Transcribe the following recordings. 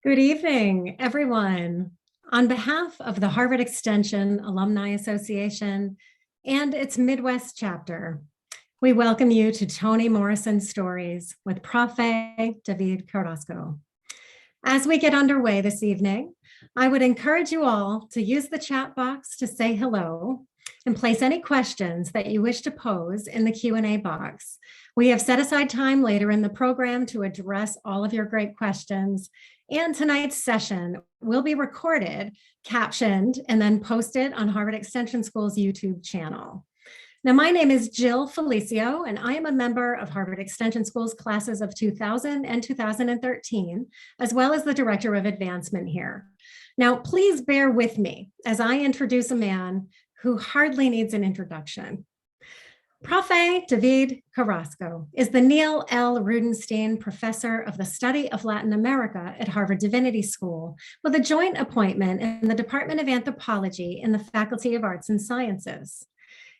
Good evening, everyone. On behalf of the Harvard Extension Alumni Association and its Midwest chapter, we welcome you to Toni Morrison Stories with Prof. Davíd Carrasco. As we get underway this evening, I would encourage you all to use the chat box to say hello and place any questions that you wish to pose in the Q&A box. We have set aside time later in the program to address all of your great questions. And tonight's session will be recorded, captioned, and then posted on Harvard Extension School's YouTube channel. Now, my name is Jill Felicio, and I am a member of Harvard Extension School's classes of 2000 and 2013, as well as the Director of Advancement here. Now, please bear with me as I introduce a man who hardly needs an introduction. Prof. Davíd Carrasco is the Neil L. Rudenstein Professor of the Study of Latin America at Harvard Divinity School, with a joint appointment in the Department of Anthropology in the Faculty of Arts and Sciences.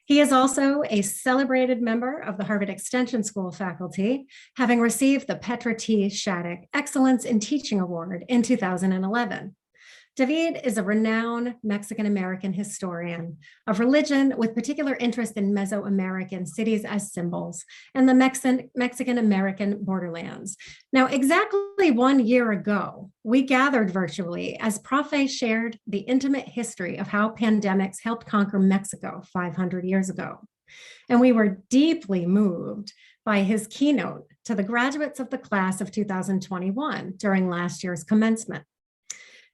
He is also a celebrated member of the Harvard Extension School faculty, having received the Petra T. Shattuck Excellence in Teaching Award in 2011. Davíd is a renowned Mexican-American historian of religion with particular interest in Mesoamerican cities as symbols and the Mexican-American borderlands. Now, exactly 1 year ago, we gathered virtually as Prof. shared the intimate history of how pandemics helped conquer Mexico 500 years ago. And we were deeply moved by his keynote to the graduates of the class of 2021 during last year's commencement.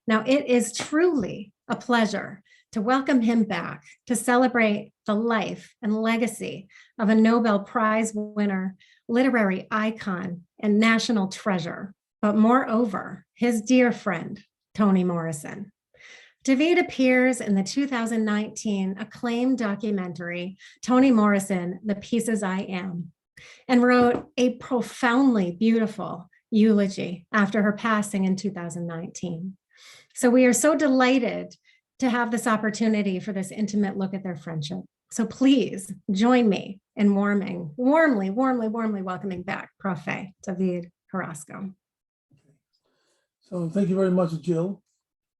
Now, it is truly a pleasure to welcome him back to celebrate the life and legacy of a Nobel Prize winner, literary icon, and national treasure, but moreover, his dear friend, Toni Morrison. Davíd appears in the 2019 acclaimed documentary, Toni Morrison, The Pieces I Am, and wrote a profoundly beautiful eulogy after her passing in 2019. So we are so delighted to have this opportunity for this intimate look at their friendship. So please join me in warmly welcoming back Prof. Davíd Carrasco. So thank you very much, Jill,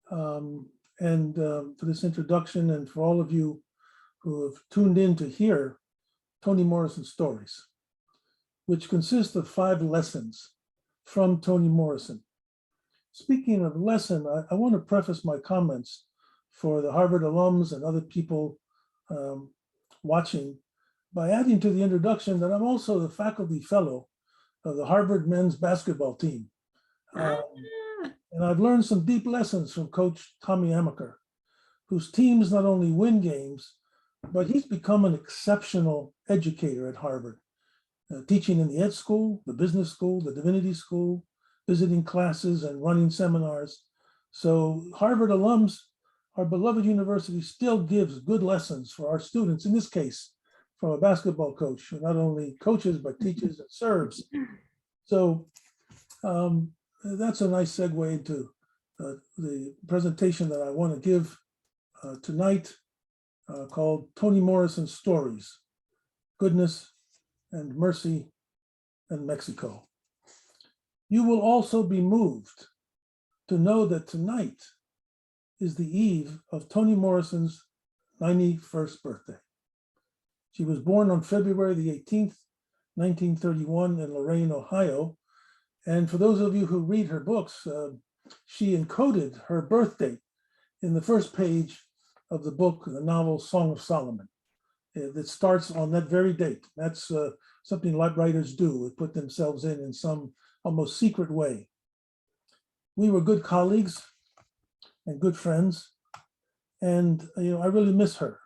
for this introduction, and for all of you who have tuned in to hear Toni Morrison Stories, which consist of 5 lessons from Toni Morrison. Speaking of lesson, I want to preface my comments for the Harvard alums and other people watching by adding to the introduction that I'm also the faculty fellow of the Harvard men's basketball team. And I've learned some deep lessons from Coach Tommy Amaker, whose teams not only win games, but he's become an exceptional educator at Harvard, teaching in the Ed School, the Business School, the Divinity School, visiting classes and running seminars. So Harvard alums, our beloved university, still gives good lessons for our students, in this case, from a basketball coach who not only coaches, but teaches and serves. So that's a nice segue into the presentation that I want to give tonight, called Toni Morrison Stories, Goodness and Mercy in Mexico. You will also be moved to know that tonight is the eve of Toni Morrison's 91st birthday. She was born on February the 18th, 1931 in Lorain, Ohio. And for those of you who read her books, she encoded her birth date in the first page of the book, the novel Song of Solomon. That starts on that very date. That's something like writers do, put themselves in some almost secret way. We were good colleagues and good friends, and I really miss her.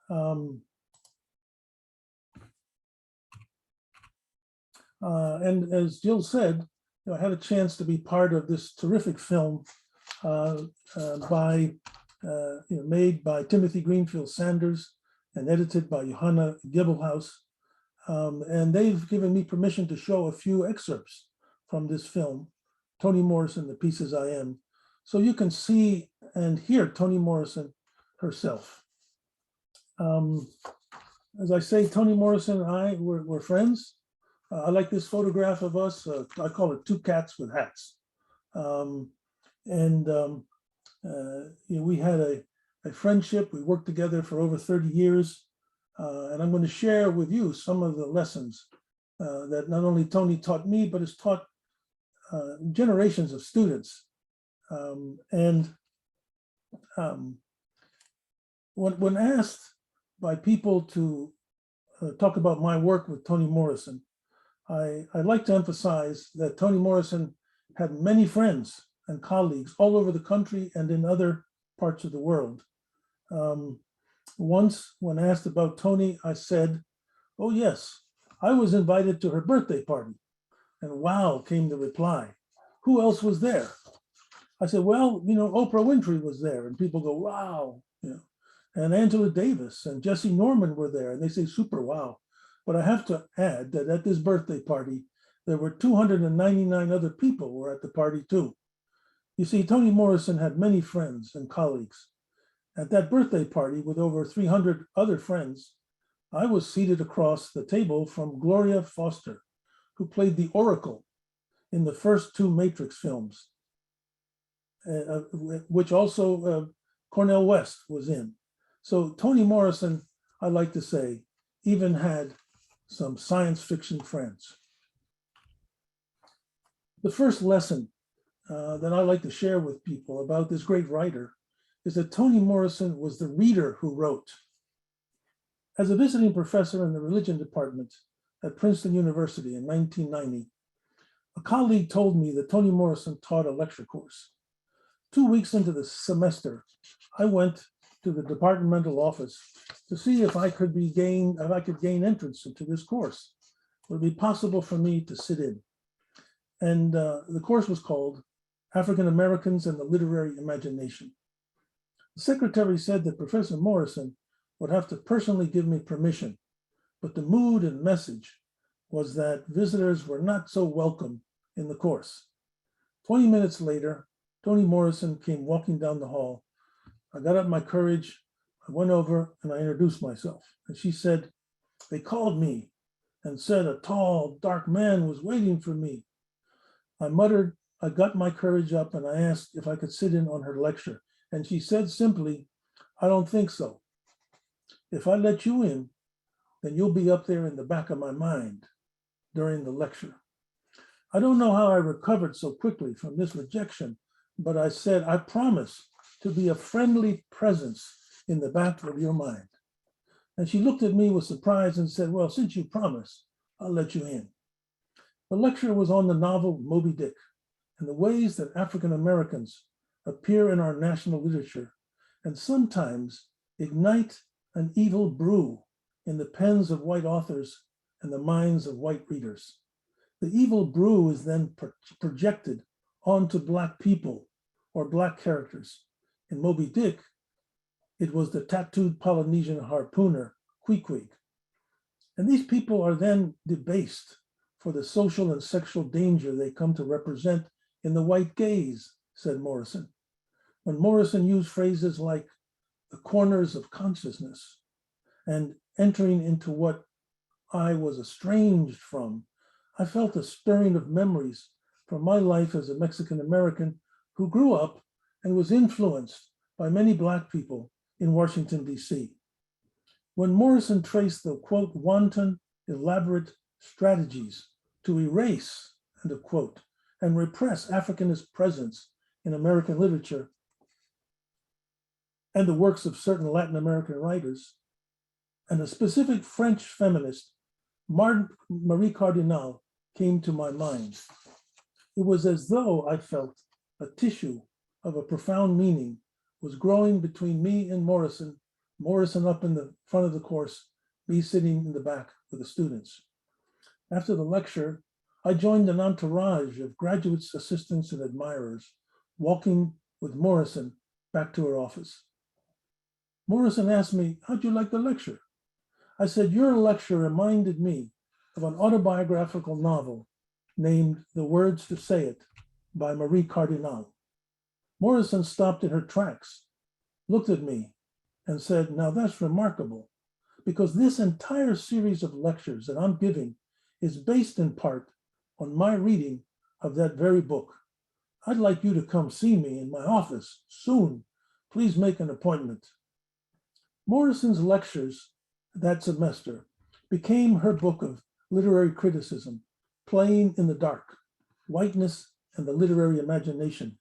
And as Jill said, I had a chance to be part of this terrific film made by Timothy Greenfield Sanders and edited by Johanna Gibbelhaus. And they've given me permission to show a few excerpts from this film, Toni Morrison, The Pieces I Am, so you can see and hear Toni Morrison herself. As I say, Toni Morrison and I were friends. I like this photograph of us. I call it 2 cats with hats. We had a friendship. We worked together for over 30 years. And I'm going to share with you some of the lessons that not only Toni taught me, but has taught generations of students. When asked by people to talk about my work with Toni Morrison, I'd like to emphasize that Toni Morrison had many friends and colleagues all over the country and in other parts of the world. Once, when asked about Toni, I said, "Oh yes, I was invited to her birthday party." And wow, came the reply. "Who else was there?" I said, "Well, Oprah Winfrey was there." And people go, "Wow." And Angela Davis and Jesse Norman were there. And they say, "Super wow." But I have to add that at this birthday party, there were 299 other people who were at the party too. You see, Toni Morrison had many friends and colleagues. At that birthday party with over 300 other friends, I was seated across the table from Gloria Foster, who played the Oracle in the first two Matrix films, which also Cornel West was in. So Toni Morrison, I like to say, even had some science fiction friends. The first lesson that I like to share with people about this great writer is that Toni Morrison was the reader who wrote. As a visiting professor in the religion department at Princeton University in 1990, a colleague told me that Toni Morrison taught a lecture course. 2 weeks into the semester, I went to the departmental office to see if I could gain entrance into this course. Would it be possible for me to sit in? And the course was called African Americans and the Literary Imagination. The secretary said that Professor Morrison would have to personally give me permission, but the mood and message was that visitors were not so welcome in the course. 20 minutes later, Toni Morrison came walking down the hall. I got up my courage, I went over and I introduced myself. And she said, "They called me and said a tall, dark man was waiting for me." I muttered, I got my courage up and I asked if I could sit in on her lecture. And she said simply, "I don't think so. If I let you in, then you'll be up there in the back of my mind during the lecture." I don't know how I recovered so quickly from this rejection, but I said, "I promise to be a friendly presence in the back of your mind." And she looked at me with surprise and said, "Well, since you promise, I'll let you in." The lecture was on the novel Moby Dick and the ways that African Americans appear in our national literature and sometimes ignite an evil brew in the pens of white authors and the minds of white readers. The evil brew is then projected onto Black people or Black characters. In Moby Dick, it was the tattooed Polynesian harpooner, Queequeg. And these people are then debased for the social and sexual danger they come to represent in the white gaze, said Morrison. When Morrison used phrases like the corners of consciousness and entering into what I was estranged from, I felt a stirring of memories from my life as a Mexican American who grew up and was influenced by many Black people in Washington, D.C. When Morrison traced the, quote, wanton, elaborate strategies to erase, end of quote, and repress Africanist presence in American literature and the works of certain Latin American writers, and a specific French feminist, Marie Cardinal, came to my mind. It was as though I felt a tissue of a profound meaning was growing between me and Morrison up in the front of the course, me sitting in the back with the students. After the lecture, I joined an entourage of graduates, assistants, and admirers, walking with Morrison back to her office. Morrison asked me, "How'd you like the lecture?" I said, "Your lecture reminded me of an autobiographical novel named The Words to Say It by Marie Cardinal." Morrison stopped in her tracks, looked at me, and said, "Now that's remarkable, because this entire series of lectures that I'm giving is based in part on my reading of that very book. I'd like you to come see me in my office soon. Please make an appointment. Morrison's lectures that semester became her book of literary criticism, Playing in the Dark, Whiteness and the Literary Imagination.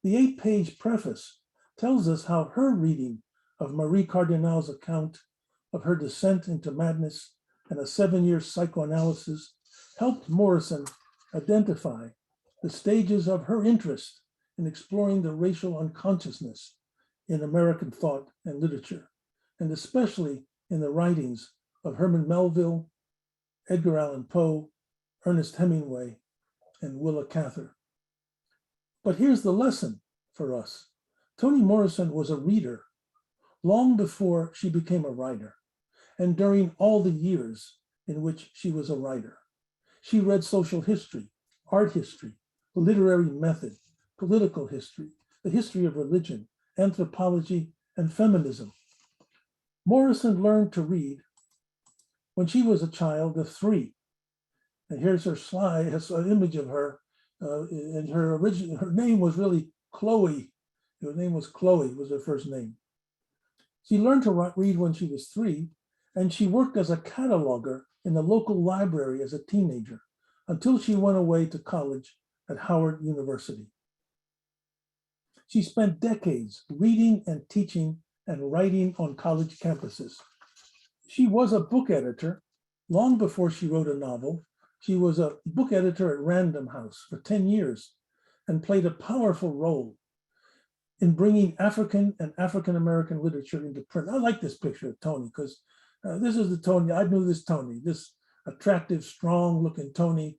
The 8-page preface tells us how her reading of Marie Cardinal's account of her descent into madness and a 7-year psychoanalysis helped Morrison identify the stages of her interest in exploring the racial unconsciousness in American thought and literature, and especially in the writings of Herman Melville, Edgar Allan Poe, Ernest Hemingway, and Willa Cather. But here's the lesson for us. Toni Morrison was a reader long before she became a writer, and during all the years in which she was a writer. She read social history, art history, the literary method, political history, the history of religion, anthropology, and feminism. Morrison learned to read when she was a child of 3. And here's her slide, has an image of her, and her name was really Chloe. Her name was Chloe, was her first name. She learned to read when she was 3, and she worked as a cataloger in the local library as a teenager until she went away to college at Howard University. She spent decades reading and teaching and writing on college campuses. She was a book editor long before she wrote a novel. She was a book editor at Random House for 10 years and played a powerful role in bringing African and African-American literature into print. I like this picture of Toni because this is the Toni, I knew this Toni, this attractive, strong-looking Toni,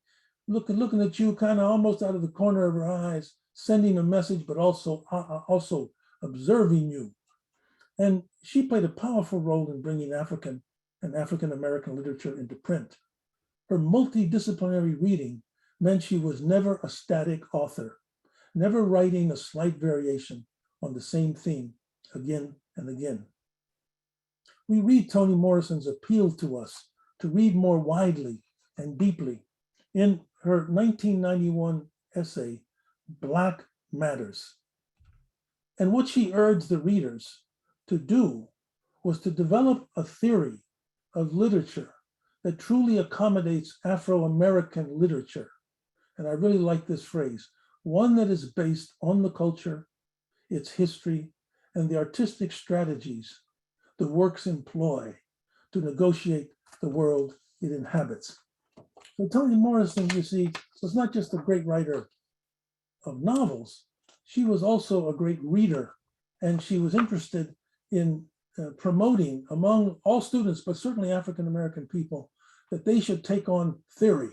looking at you kind of almost out of the corner of her eyes, sending a message, but also observing you. And she played a powerful role in bringing African and African-American literature into print. Her multidisciplinary reading meant she was never a static author, never writing a slight variation on the same theme again and again. We read Toni Morrison's appeal to us to read more widely and deeply in her 1991 essay, Black Matters. And what she urged the readers to do was to develop a theory of literature that truly accommodates Afro-American literature. And I really like this phrase, one that is based on the culture, its history, and the artistic strategies the works employ to negotiate the world it inhabits. So Toni Morrison, you see, was not just a great writer of novels, she was also a great reader, and she was interested in promoting among all students, but certainly African-American people, that they should take on theory,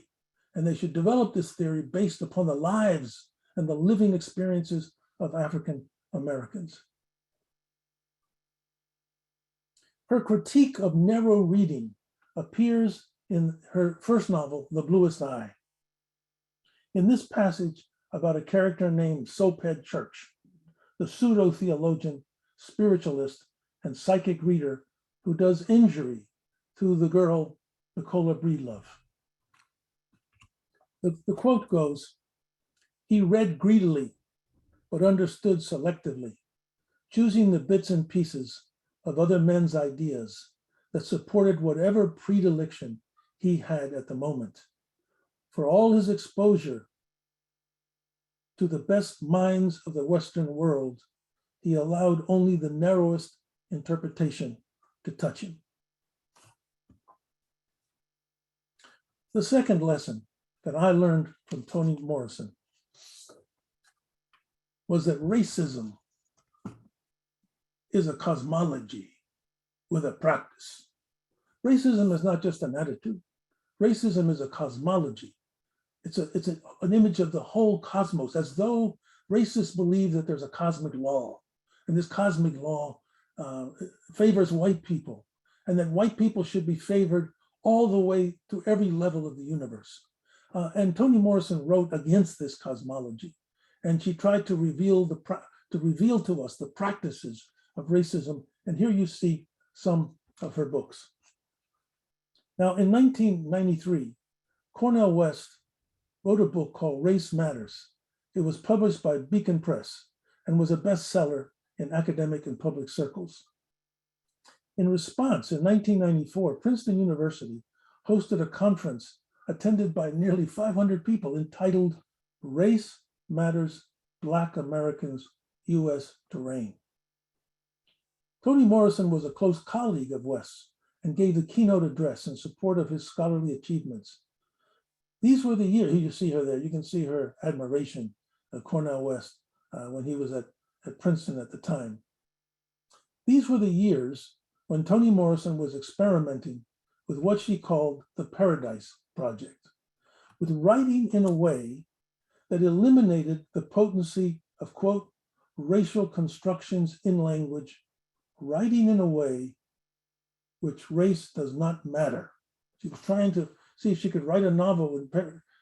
and they should develop this theory based upon the lives and the living experiences of African Americans. Her critique of narrow reading appears in her first novel, The Bluest Eye. In this passage about a character named Soaphead Church, the pseudo-theologian, spiritualist, and psychic reader who does injury to the girl Nicola Breedlove. The quote goes, "He read greedily, but understood selectively, choosing the bits and pieces of other men's ideas that supported whatever predilection he had at the moment. For all his exposure to the best minds of the Western world, he allowed only the narrowest interpretation to touch him." The second lesson that I learned from Toni Morrison was that racism is a cosmology with a practice. Racism is not just an attitude. Racism is a cosmology. It's an image of the whole cosmos, as though racists believe that there's a cosmic law, and this cosmic law favors white people, and that white people should be favored all the way to every level of the universe. And Toni Morrison wrote against this cosmology, and she tried to reveal to us the practices of racism. And here you see some of her books. Now, in 1993, Cornel West wrote a book called Race Matters, It was published by Beacon Press and was a bestseller in academic and public circles. In response, in 1994, Princeton University hosted a conference attended by nearly 500 people entitled Race Matters, Black Americans, U.S. Terrain. Toni Morrison was a close colleague of West's and gave the keynote address in support of his scholarly achievements. These were the years, you see her there, you can see her admiration of Cornel West when he was at Princeton at the time. These were the years when Toni Morrison was experimenting with what she called the Paradise Project, with writing in a way that eliminated the potency of, quote, racial constructions in language, writing in a way which race does not matter. She was trying to see if she could write a novel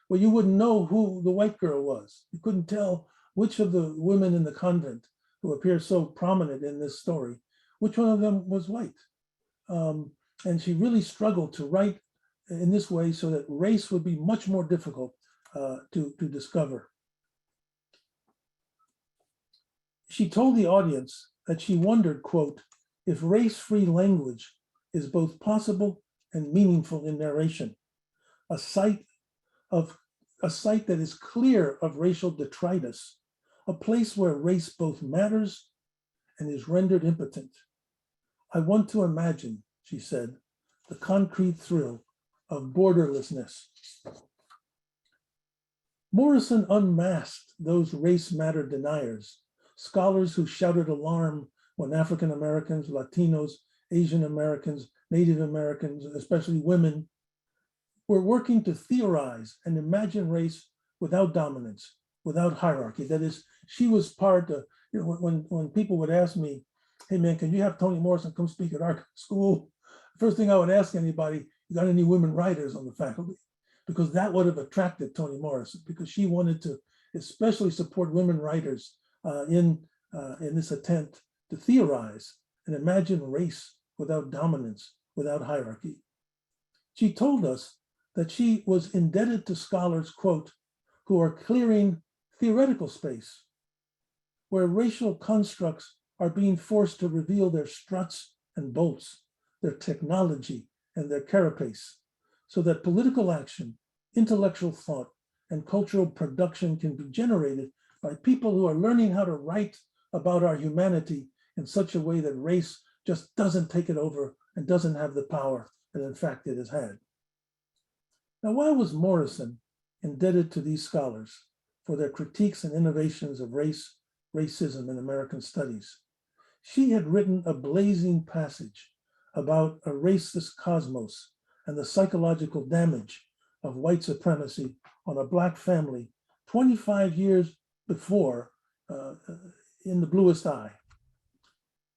where you wouldn't know who the white girl was. You couldn't tell which of the women in the convent who appear so prominent in this story, which one of them was white. And she really struggled to write in this way so that race would be much more difficult to discover. She told the audience that she wondered, quote, if race-free language is both possible and meaningful in narration, a site that is clear of racial detritus, a place where race both matters and is rendered impotent. I want to imagine, she said, the concrete thrill of borderlessness. Morrison unmasked those race matter deniers, scholars who shouted alarm when African Americans, Latinos, Asian Americans, Native Americans, especially women, were working to theorize and imagine race without dominance, without hierarchy. That is, she was part of, when people would ask me, hey man, can you have Toni Morrison come speak at our school? First thing I would ask anybody, you got any women writers on the faculty? Because that would have attracted Toni Morrison, because she wanted to especially support women writers in this attempt to theorize and imagine race without dominance, without hierarchy. She told us that she was indebted to scholars, quote, who are clearing theoretical space, where racial constructs are being forced to reveal their struts and bolts, their technology and their carapace, so that political action, intellectual thought, and cultural production can be generated by people who are learning how to write about our humanity in such a way that race just doesn't take it over and doesn't have the power that in fact it has had. Now, why was Morrison indebted to these scholars for their critiques and innovations of race, racism in American studies? She had written a blazing passage about a racist cosmos and the psychological damage of white supremacy on a Black family 25 years before in The Bluest Eye.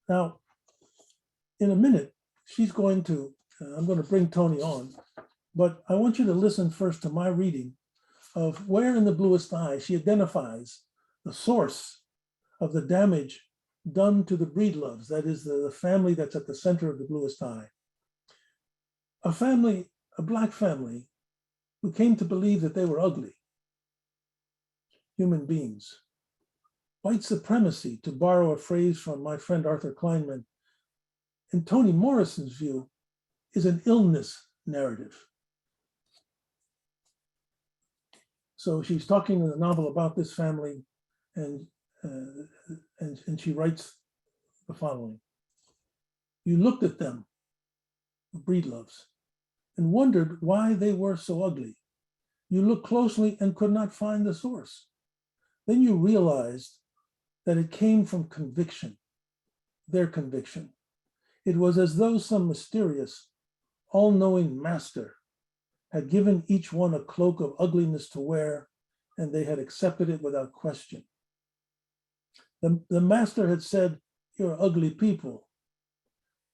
Now, in a minute, she's going to, I'm going to bring Toni on, but I want you to listen first to my reading of where in The Bluest Eye she identifies the source of the damage done to the Breedloves, that is the family that's at the center of The Bluest Eye. A family, a Black family, who came to believe that they were ugly human beings. White supremacy, to borrow a phrase from my friend Arthur Kleinman, in Toni Morrison's view, is an illness narrative. So she's talking in the novel about this family, and she writes the following. You looked at them, the Breedloves, and wondered why they were so ugly. You looked closely and could not find the source. Then you realized that it came from conviction, their conviction. It was as though some mysterious, all-knowing master had given each one a cloak of ugliness to wear, and they had accepted it without question. The master had said, "You're ugly people."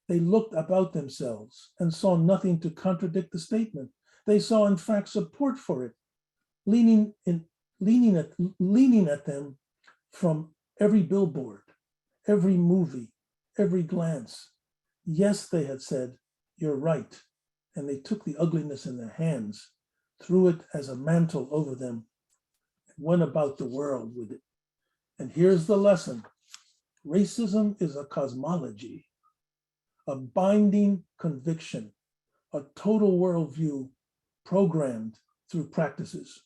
They looked about themselves and saw nothing to contradict the statement. They saw, in fact, support for it, leaning at them from every billboard, every movie, every glance. Yes, they had said, "You're right." And they took the ugliness in their hands, threw it as a mantle over them, went about the world with it. And here's the lesson. Racism is a cosmology, a binding conviction, a total worldview programmed through practices.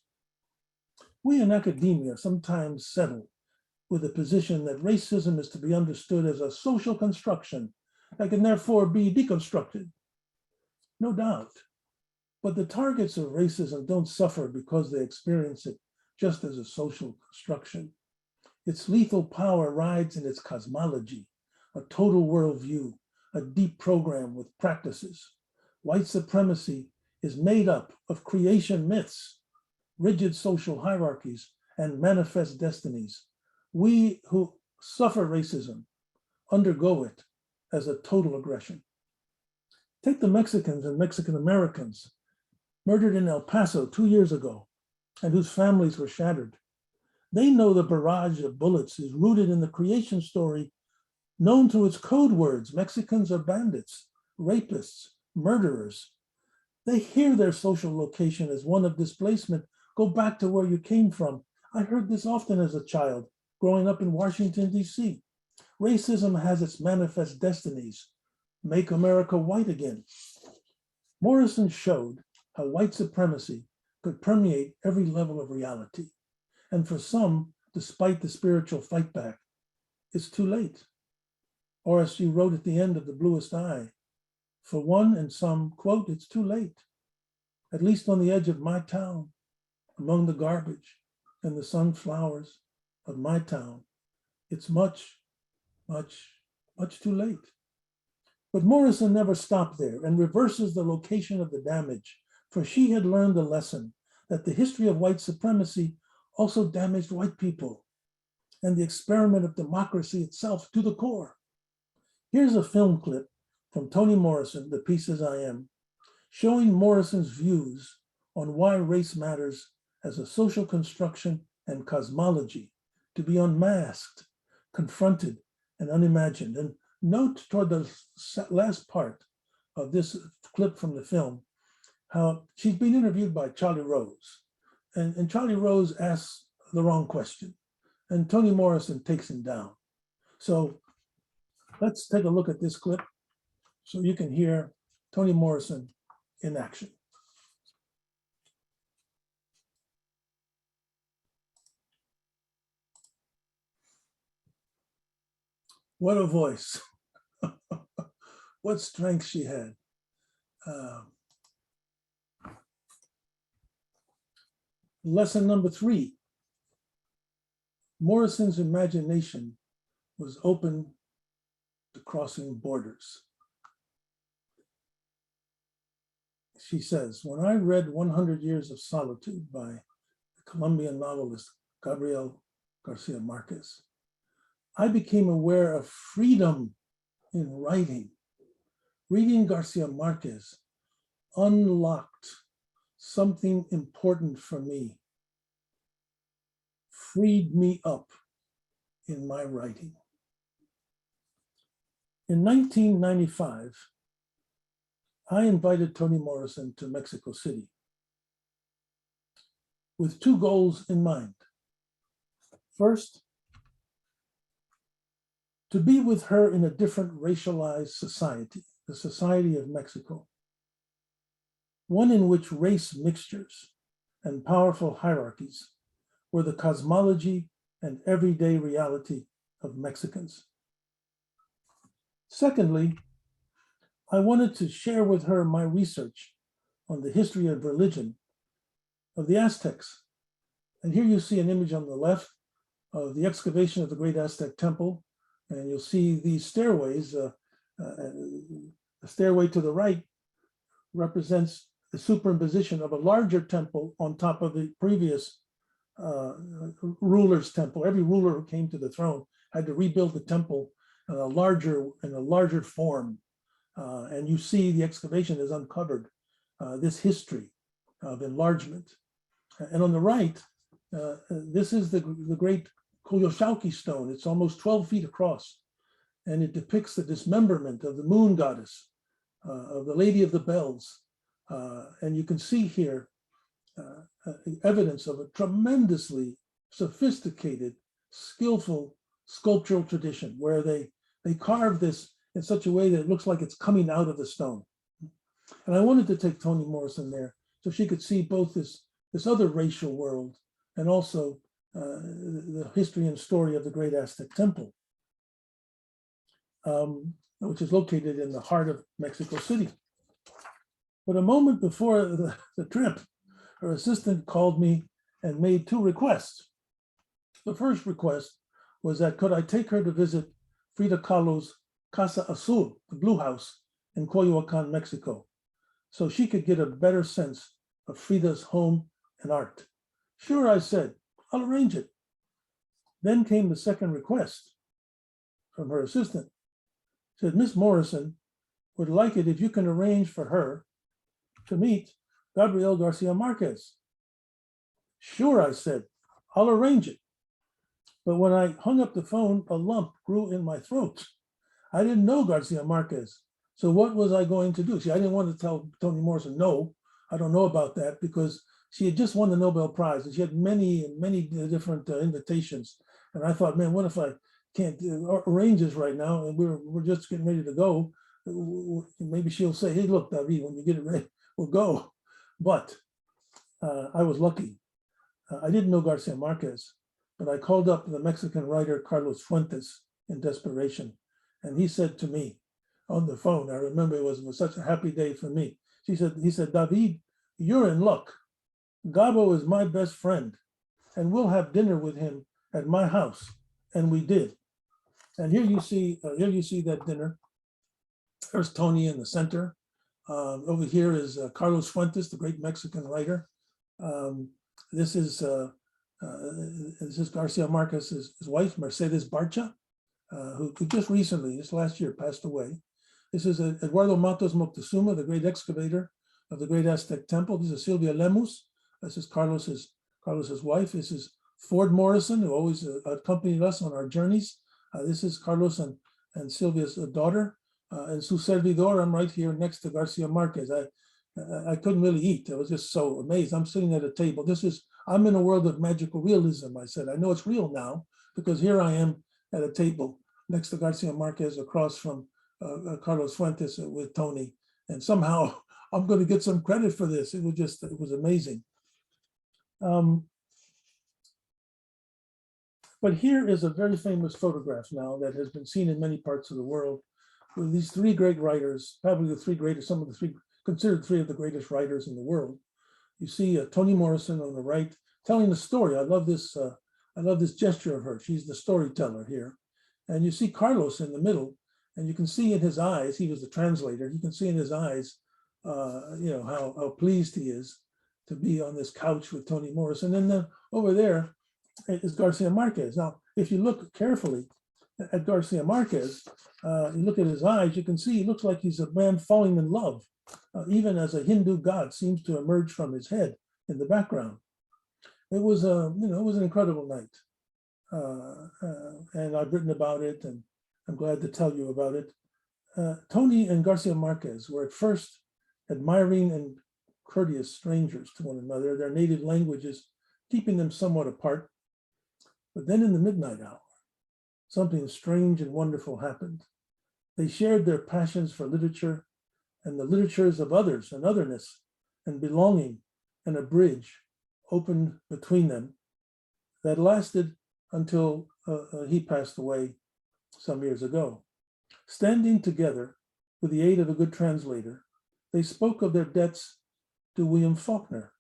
We in academia sometimes settle with the position that racism is to be understood as a social construction that can therefore be deconstructed. No doubt. But the targets of racism don't suffer because they experience it just as a social construction. Its lethal power rides in its cosmology, a total worldview, a deep program with practices. White supremacy is made up of creation myths, rigid social hierarchies, and manifest destinies. We who suffer racism undergo it as a total aggression. Take the Mexicans and Mexican Americans murdered in El Paso 2 years ago and whose families were shattered. They know the barrage of bullets is rooted in the creation story known through its code words. Mexicans are bandits, rapists, murderers. They hear their social location as one of displacement. Go back to where you came from. I heard this often as a child, growing up in Washington, D.C. Racism has its manifest destinies. Make America white again. Morrison showed how white supremacy could permeate every level of reality. And for some, despite the spiritual fight back, it's too late. Or as she wrote at the end of The Bluest Eye, for one and some, quote, it's too late, at least on the edge of my town, among the garbage and the sunflowers of my town. It's much, much, much too late. But Morrison never stopped there and reverses the location of the damage, for she had learned the lesson that the history of white supremacy also damaged white people and the experiment of democracy itself to the core. Here's a film clip from Toni Morrison, The Pieces I Am, showing Morrison's views on why race matters as a social construction and cosmology, to be unmasked, confronted, and unimagined. And note toward the last part of this clip from the film, how she's been interviewed by Charlie Rose. And Charlie Rose asks the wrong question, and Toni Morrison takes him down. So let's take a look at this clip so you can hear Toni Morrison in action. What a voice. What strength she had. Lesson number 3. Morrison's imagination was open to crossing borders. She says, when I read 100 Years of Solitude by the Colombian novelist Gabriel Garcia Marquez, I became aware of freedom in writing. Reading Garcia Marquez unlocked something important for me, freed me up in my writing. In 1995, I invited Toni Morrison to Mexico City with 2 goals in mind. First, to be with her in a different racialized society, the society of Mexico, one in which race mixtures and powerful hierarchies were the cosmology and everyday reality of Mexicans. Secondly, I wanted to share with her my research on the history of religion of the Aztecs. And here you see an image on the left of the excavation of the great Aztec temple. And you'll see these stairways. The stairway to the right represents the superimposition of a larger temple on top of the previous ruler's temple. Every ruler who came to the throne had to rebuild the temple in a larger form. And you see the excavation has uncovered this history of enlargement. And on the right, this is the great Coyolxauhqui stone. It's almost 12 feet across, and it depicts the dismemberment of the moon goddess, of the Lady of the Bells. And you can see here evidence of a tremendously sophisticated, skillful sculptural tradition where they carve this in such a way that it looks like it's coming out of the stone. And I wanted to take Toni Morrison there so she could see both this other racial world and also the history and story of the great Aztec temple, which is located in the heart of Mexico City. But a moment before the trip, her assistant called me and made two requests. The first request was that could I take her to visit Frida Kahlo's Casa Azul, the Blue House in Coyoacan, Mexico, so she could get a better sense of Frida's home and art. Sure, I said, I'll arrange it. Then came the second request from her assistant. She said, Miss Morrison would like it if you can arrange for her to meet Gabriel Garcia Marquez. Sure, I said, I'll arrange it. But when I hung up the phone, a lump grew in my throat. I didn't know Garcia Marquez. So what was I going to do? See, I didn't want to tell Toni Morrison, no, I don't know about that, because she had just won the Nobel Prize and she had many different invitations. And I thought, man, what if I can't arrange this right now and we're just getting ready to go? Maybe she'll say, hey, look, David, when you get it ready, we'll go. But I was lucky. I didn't know Garcia Marquez, but I called up the Mexican writer Carlos Fuentes in desperation. And he said to me on the phone, I remember it was such a happy day for me. He said, David, you're in luck. Gabo is my best friend, and we'll have dinner with him at my house. And we did. And here you see that dinner. There's Toni in the center. Over here is Carlos Fuentes, the great Mexican writer. This is Garcia Marquez's his wife, Mercedes Barcha, who just recently, this last year, passed away. This is Eduardo Matos Moctezuma, the great excavator of the great Aztec temple. This is Silvia Lemus. This is Carlos's wife. This is Ford Morrison, who always accompanied us on our journeys. This is Carlos and Silvia's daughter. And su servidor, I'm right here next to Garcia Marquez. I couldn't really eat. I was just so amazed. I'm sitting at a table. I'm in a world of magical realism, I said. I know it's real now because here I am at a table next to Garcia Marquez across from Carlos Fuentes with Toni. And somehow I'm going to get some credit for this. It was amazing. But here is a very famous photograph now that has been seen in many parts of the world with these three great writers, probably the three greatest, considered three of the greatest writers in the world. You see Toni Morrison on the right telling the story. I love this gesture of her. She's the storyteller here. And you see Carlos in the middle, and you can see in his eyes, he was the translator, you can see in his eyes, how pleased he is to be on this couch with Toni Morrison. And then over there is Garcia Marquez. Now, if you look carefully at Garcia Marquez, you look at his eyes, you can see he looks like he's a man falling in love, even as a Hindu god seems to emerge from his head in the background. It was an incredible night. And I've written about it, and I'm glad to tell you about it. Toni and Garcia Marquez were at first admiring and courteous strangers to one another, their native languages keeping them somewhat apart. But then in the midnight hour, something strange and wonderful happened. They shared their passions for literature and the literatures of others and otherness and belonging, and a bridge opened between them that lasted until he passed away some years ago. Standing together with the aid of a good translator, they spoke of their debts to William Faulkner,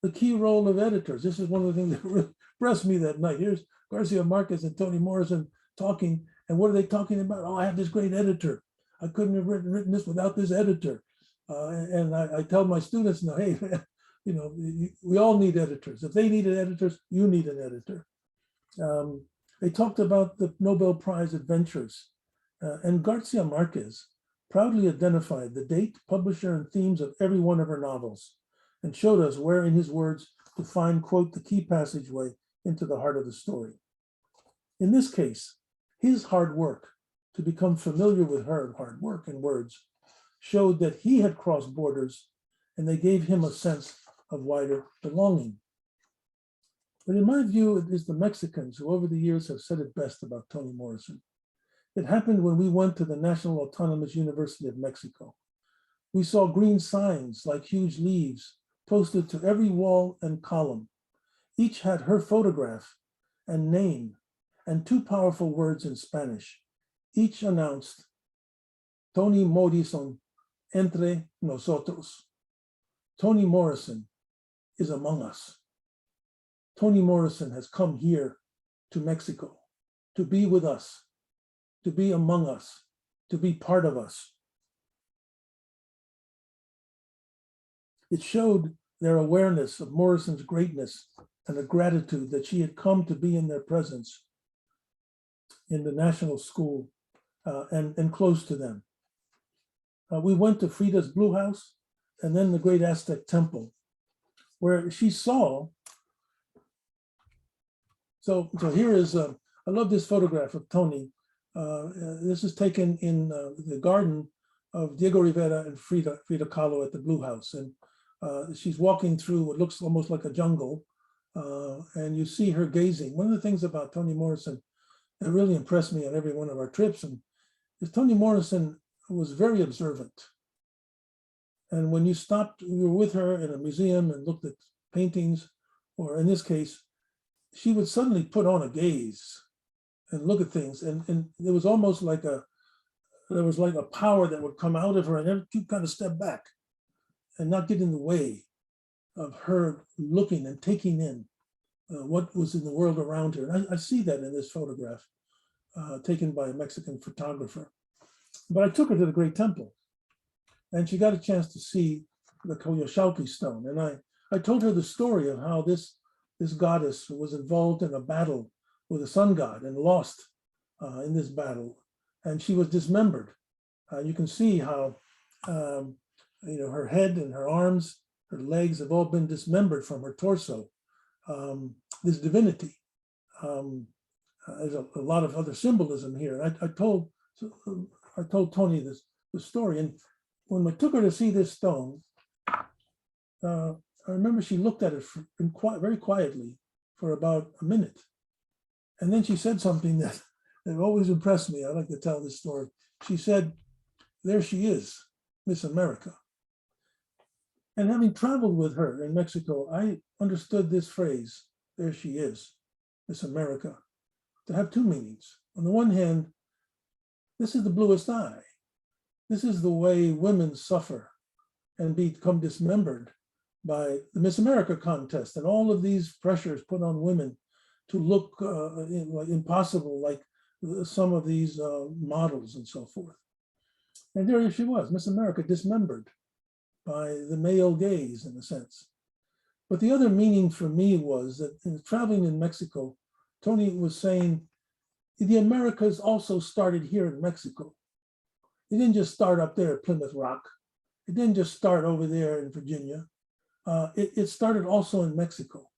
the key role of editors. This is one of the things that really impressed me that night. Here's Garcia Marquez and Toni Morrison talking, and what are they talking about? Oh, I have this great editor. I couldn't have written this without this editor. And I tell my students now, hey, we all need editors. If they needed editors, you need an editor. They talked about the Nobel Prize adventures, and Garcia Marquez proudly identified the date, publisher, and themes of every one of her novels, and showed us where, in his words, to find, quote, the key passageway into the heart of the story. In this case, his hard work to become familiar with her hard work and words showed that he had crossed borders, and they gave him a sense of wider belonging. But in my view, it is the Mexicans who over the years have said it best about Toni Morrison. It happened when we went to the National Autonomous University of Mexico. We saw green signs like huge leaves posted to every wall and column. Each had her photograph and name and two powerful words in Spanish. Each announced, Toni Morrison entre nosotros. Toni Morrison is among us. Toni Morrison has come here to Mexico to be with us, to be among us, to be part of us. It showed their awareness of Morrison's greatness and a gratitude that she had come to be in their presence in the national school and close to them. We went to Frida's Blue House and then the great Aztec temple, where she saw. So here is, I love this photograph of Toni. This is taken in the garden of Diego Rivera and Frida Kahlo at the Blue House. And she's walking through what looks almost like a jungle. And you see her gazing. One of the things about Toni Morrison that really impressed me on every one of our trips is Toni Morrison was very observant. And when you stopped, you were with her in a museum and looked at paintings, or in this case, she would suddenly put on a gaze and look at things. And it was almost like there was like a power that would come out of her and then keep kind of step back and not get in the way of her looking and taking in what was in the world around her. And I see that in this photograph taken by a Mexican photographer. But I took her to the Great Temple and she got a chance to see the Coyolxauhqui stone. And I told her the story of how this goddess was involved in a battle with a sun god and lost in this battle. And she was dismembered. You can see how her head and her arms, her legs have all been dismembered from her torso. This divinity. There's a lot of other symbolism here. I told Toni the story, and when I took her to see this stone, I remember she looked at it very quietly for about a minute, and then she said something that always impressed me. I like to tell this story. She said, "There she is, Miss America." And having traveled with her in Mexico, I understood this phrase, "There she is, Miss America," to have two meanings. On the one hand, this is the bluest eye. This is the way women suffer and become dismembered by the Miss America contest and all of these pressures put on women to look impossible, like some of these models and so forth. And there she was, Miss America, dismembered by the male gaze in a sense. But the other meaning for me was that in traveling in Mexico, Toni was saying, the Americas also started here in Mexico. It didn't just start up there at Plymouth Rock. It didn't just start over there in Virginia. It started also in Mexico.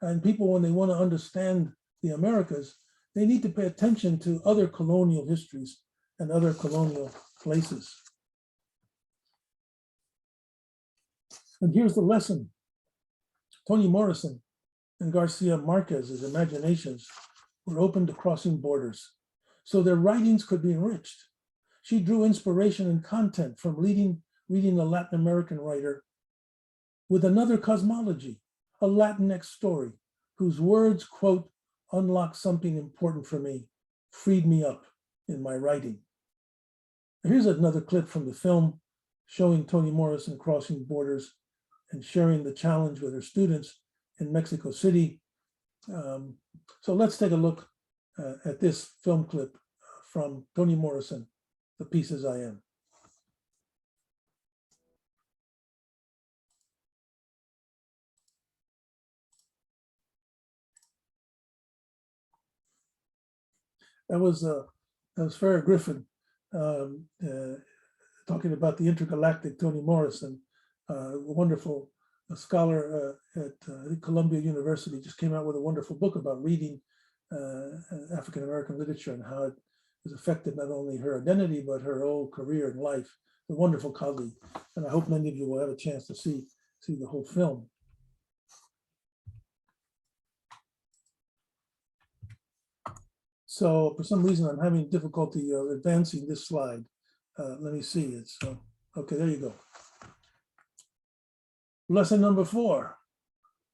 And people, when they want to understand the Americas, they need to pay attention to other colonial histories and other colonial places. And here's the lesson. Toni Morrison and Garcia Marquez's imaginations were open to crossing borders, so their writings could be enriched. She drew inspiration and content from reading a Latin American writer with another cosmology, a Latinx story, whose words, quote, "unlocked something important for me, freed me up in my writing." Here's another clip from the film showing Toni Morrison crossing borders and sharing the challenge with her students in Mexico City. So let's take a look at this film clip from Toni Morrison, The Pieces I Am. That was Farrah Griffin talking about the intergalactic Toni Morrison, a wonderful scholar at Columbia University, just came out with a wonderful book about reading African-American literature and how it has affected not only her identity, but her whole career and life. A wonderful colleague. And I hope many of you will have a chance to see the whole film. So for some reason, I'm having difficulty advancing this slide. Let me see it. So, okay, there you go. Lesson number 4,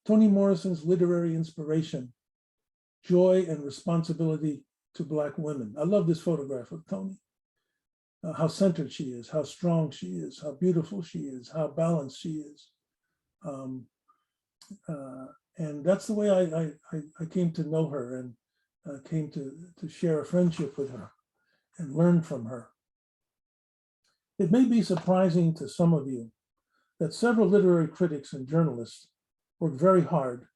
Toni Morrison's literary inspiration, joy and responsibility to Black women. I love this photograph of Toni. How centered she is, how strong she is, how beautiful she is, how balanced she is. And that's the way I came to know her and came to share a friendship with her and learn from her. It may be surprising to some of you that several literary critics and journalists worked very hard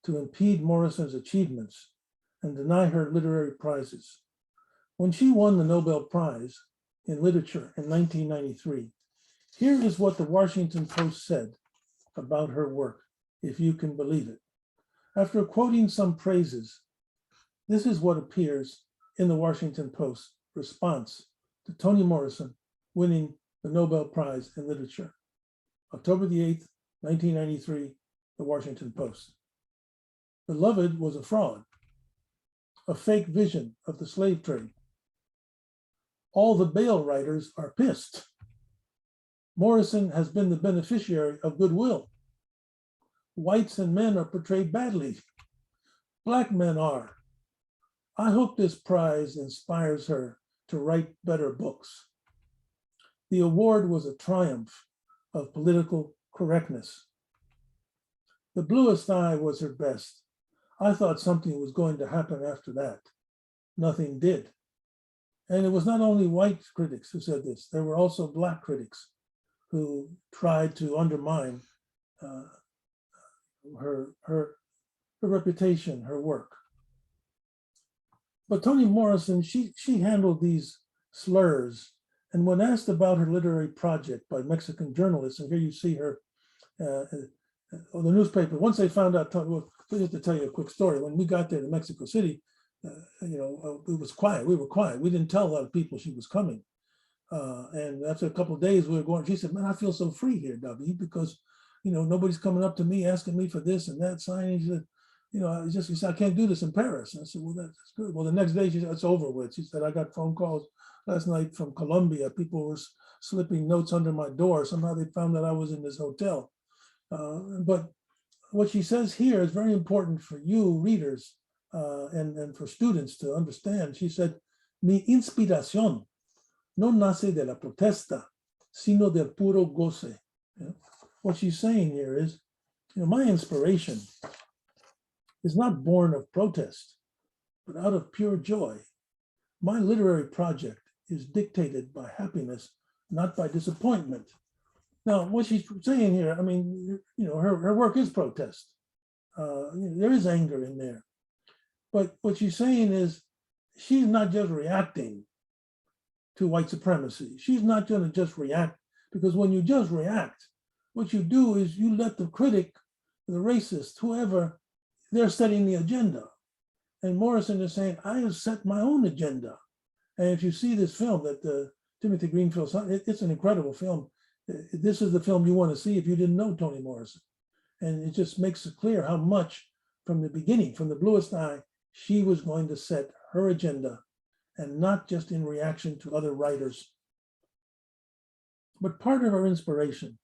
to impede Morrison's achievements and deny her literary prizes. When she won the Nobel Prize in Literature in 1993, here is what the Washington Post said about her work, if you can believe it. After quoting some praises, this is what appears in the Washington Post response to Toni Morrison winning the Nobel Prize in Literature. October the 8th, 1993, the Washington Post. Beloved was a fraud, a fake vision of the slave trade. All the bail writers are pissed. Morrison has been the beneficiary of goodwill. Whites and men are portrayed badly. Black men are. I hope this prize inspires her to write better books. The award was a triumph of political correctness. The Bluest Eye was her best. I thought something was going to happen after that. Nothing did. And it was not only white critics who said this, there were also Black critics who tried to undermine her reputation, her work. But Toni Morrison, she handled these slurs. And when asked about her literary project by Mexican journalists, and here you see her on the newspaper, once they found out, well, just to tell you a quick story, when we got there to Mexico City, it was quiet. We were quiet. We didn't tell a lot of people she was coming. And after a couple of days, we were going, she said, man, I feel so free here, Davíd, because, nobody's coming up to me asking me for this and that sign. She said, she said, I can't do this in Paris. And I said, well, that's good. Well, the next day, she said, it's over with. She said, I got phone calls last night from Colombia. People were slipping notes under my door. Somehow they found that I was in this hotel. But what she says here is very important for you readers and for students to understand. She said, mi inspiración no nace de la protesta, sino del puro goce. What she's saying here is, my inspiration is not born of protest, but out of pure joy. My literary project is dictated by happiness, not by disappointment. Now, what she's saying here, her work is protest. There is anger in there. But what she's saying is she's not just reacting to white supremacy. She's not going to just react, because when you just react, what you do is you let the critic, the racist, whoever, they're setting the agenda. And Morrison is saying, I have set my own agenda. And if you see this film that Timothy Greenfield, it's an incredible film. This is the film you want to see if you didn't know Toni Morrison. And it just makes it clear how much from the beginning, from the Bluest Eye, she was going to set her agenda, and not just in reaction to other writers. But part of her inspiration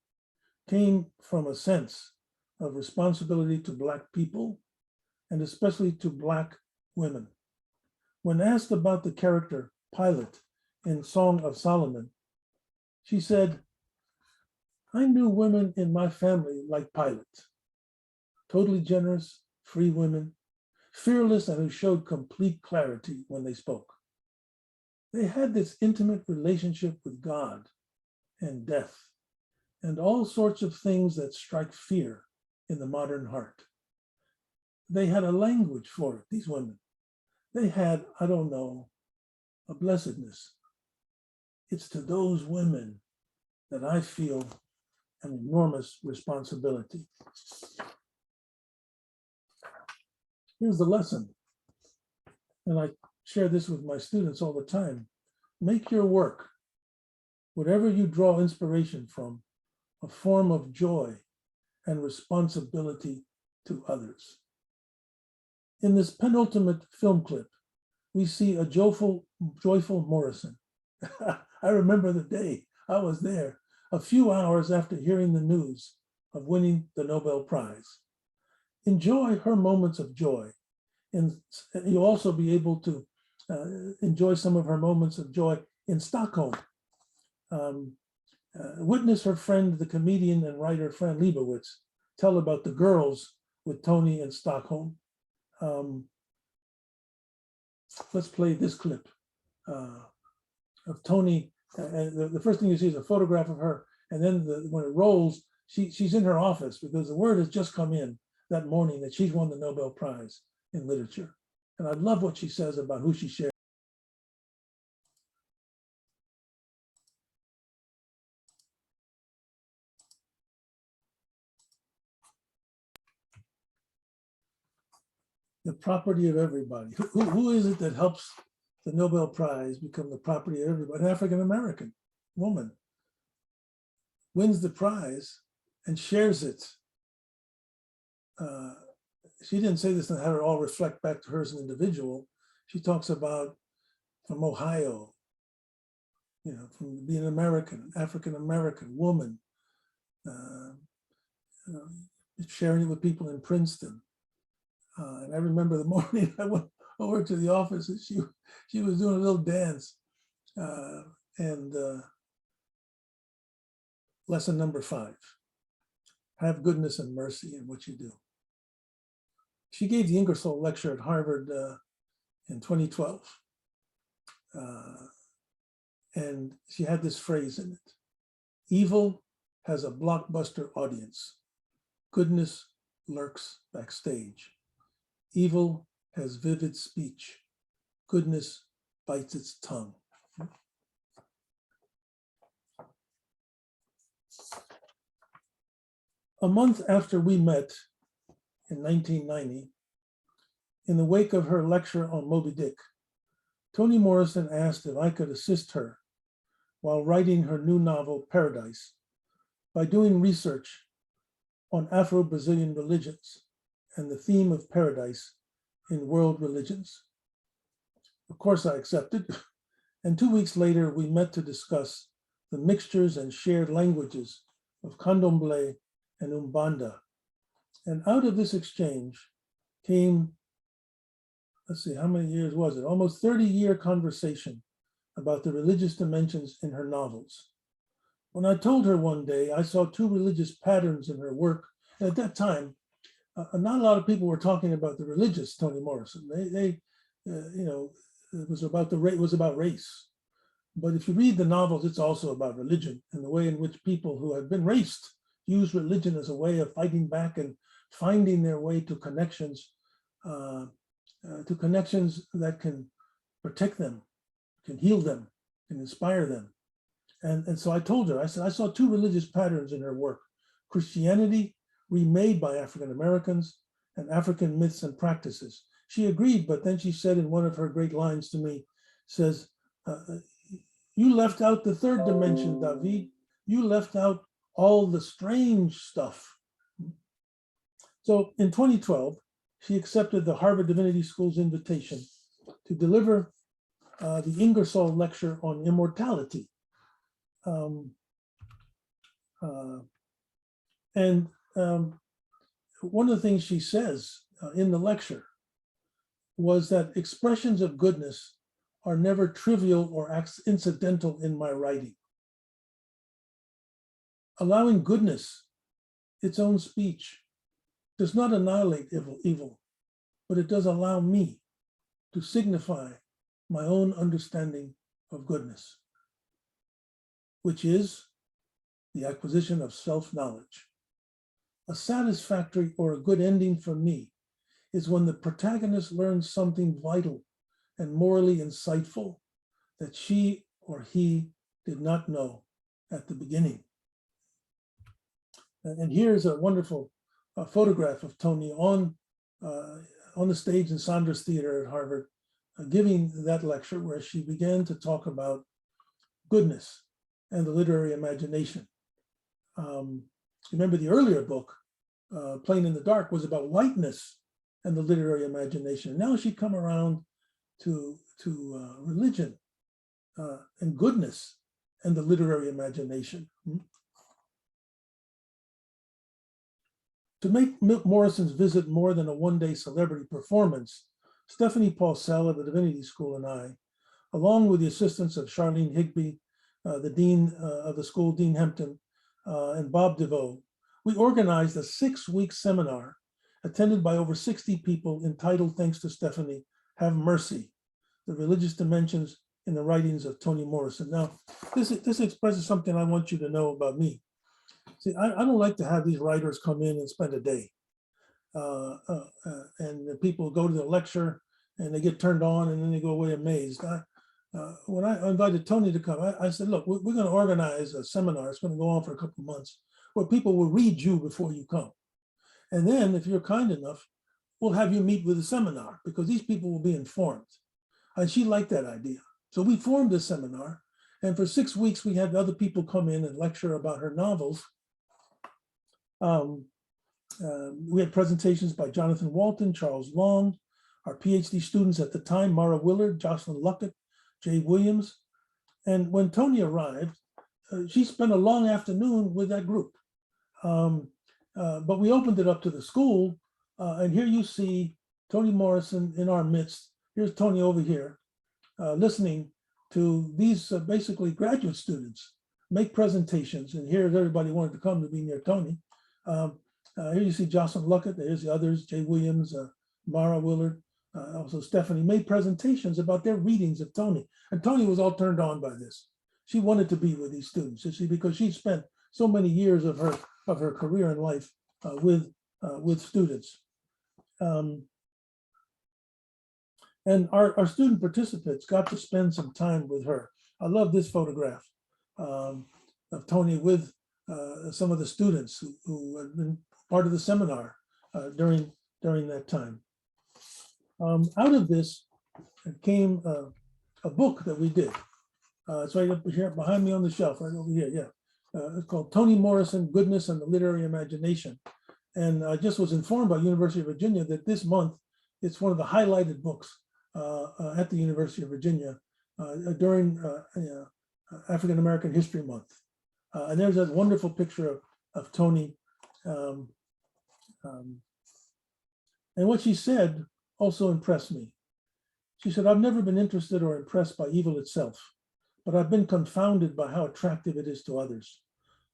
came from a sense of responsibility to Black people, and especially to Black women. When asked about the character Pilate in Song of Solomon, she said, I knew women in my family like Pilate, totally generous, free women, fearless, and who showed complete clarity when they spoke. They had this intimate relationship with God and death and all sorts of things that strike fear in the modern heart. They had a language for it, these women. They had, I don't know, a blessedness. It's to those women that I feel an enormous responsibility. Here's the lesson, and I share this with my students all the time. Make your work, whatever you draw inspiration from, a form of joy and responsibility to others. In this penultimate film clip, we see a joyful Morrison. I remember the day I was there, a few hours after hearing the news of winning the Nobel Prize. Enjoy her moments of joy. And you'll also be able to enjoy some of her moments of joy in Stockholm. Witness her friend, the comedian and writer Fran Lebowitz, tell about the girls with Toni in Stockholm. Let's play this clip of Toni. The first thing you see is a photograph of her, and then when it rolls, she's in her office because the word has just come in that morning that she's won the Nobel Prize in literature. And I love what she says about who she shares. The property of everybody. Who is it that helps the Nobel Prize become the property of everybody? An African-American woman wins the prize and shares it. She didn't say this and have it all reflect back to her as an individual. She talks about from Ohio, from being an American, African-American woman, sharing it with people in Princeton. And I remember the morning I went over to the office and she was doing a little dance. Lesson number 5, have goodness and mercy in what you do. She gave the Ingersoll lecture at Harvard in 2012. And she had this phrase in it: evil has a blockbuster audience. Goodness lurks backstage. Evil has vivid speech. Goodness bites its tongue. A month after we met in 1990, in the wake of her lecture on Moby Dick, Toni Morrison asked if I could assist her while writing her new novel, Paradise, by doing research on Afro-Brazilian religions and the theme of paradise in world religions. Of course, I accepted, and 2 weeks later, we met to discuss the mixtures and shared languages of Candomblé and Umbanda. And out of this exchange came, let's see, how many years was it? Almost 30-year conversation about the religious dimensions in her novels. When I told her one day I saw 2 religious patterns in her work, and at that time, not a lot of people were talking about the religious Toni Morrison. It was about race. But if you read the novels, it's also about religion and the way in which people who have been raced use religion as a way of fighting back and finding their way to connections that can protect them, can heal them, can inspire them. And so I told her, I said, I saw 2 religious patterns in her work: Christianity remade by African Americans and African myths and practices. She agreed, but then she said in one of her great lines to me, says, you left out the 3rd dimension, David. You left out all the strange stuff. So in 2012, she accepted the Harvard Divinity School's invitation to deliver the Ingersoll lecture on immortality. One of the things she says in the lecture was that expressions of goodness are never trivial or incidental in my writing. Allowing goodness its own speech does not annihilate evil, but it does allow me to signify my own understanding of goodness, which is the acquisition of self-knowledge. A satisfactory or a good ending for me is when the protagonist learns something vital and morally insightful that she or he did not know at the beginning. And here's a wonderful photograph of Toni on the stage in Saunders Theater at Harvard, giving that lecture where she began to talk about goodness and the literary imagination. Remember the earlier book, Plain in the Dark, was about whiteness and the literary imagination. Now she'd come around to to religion and goodness and the literary imagination. To make Morrison's visit more than a one-day celebrity performance, Stephanie Paulsell of the Divinity School and I, along with the assistance of Charlene Higby, the dean of the school, Dean Hempton, and Bob DeVoe, we organized a 6-week seminar attended by over 60 people entitled, thanks to Stephanie, Have Mercy, the Religious Dimensions in the Writings of Toni Morrison. Now, this expresses something I want you to know about me. See, I don't like to have these writers come in and spend a day. And the people go to the lecture and they get turned on and then they go away amazed. When I invited Toni to come, I said, look, we're going to organize a seminar. It's going to go on for a couple of months where people will read you before you come. And then if you're kind enough, we'll have you meet with the seminar because these people will be informed. And she liked that idea. So we formed this seminar. And for 6 weeks, we had other people come in and lecture about her novels. We had presentations by Jonathan Walton, Charles Long, our PhD students at the time, Mara Willard, Jocelyn Luckett, Jay Williams. And when Toni arrived, she spent a long afternoon with that group. But we opened it up to the school. And here you see Toni Morrison in our midst. Here's Toni over here, listening to these basically graduate students make presentations. And here's everybody wanted to come to be near Toni. Here you see Jocelyn Luckett, there's the others, Jay Williams, Mara Willard, also Stephanie, made presentations about their readings of Toni. And Toni was all turned on by this. She wanted to be with these students, you see, because she spent so many years of her career in life with students. And our student participants got to spend some time with her. I love this photograph of Toni with some of the students who had been part of the seminar during that time. Out of this came a book that we did. It's right up here behind me on the shelf, right over here, yeah. It's called Toni Morrison, Goodness and the Literary Imagination. And I just was informed by University of Virginia that this month, it's one of the highlighted books at the University of Virginia during African American History Month. And there's that wonderful picture of Toni. And what she said also impressed me. She said, I've never been interested or impressed by evil itself, but I've been confounded by how attractive it is to others.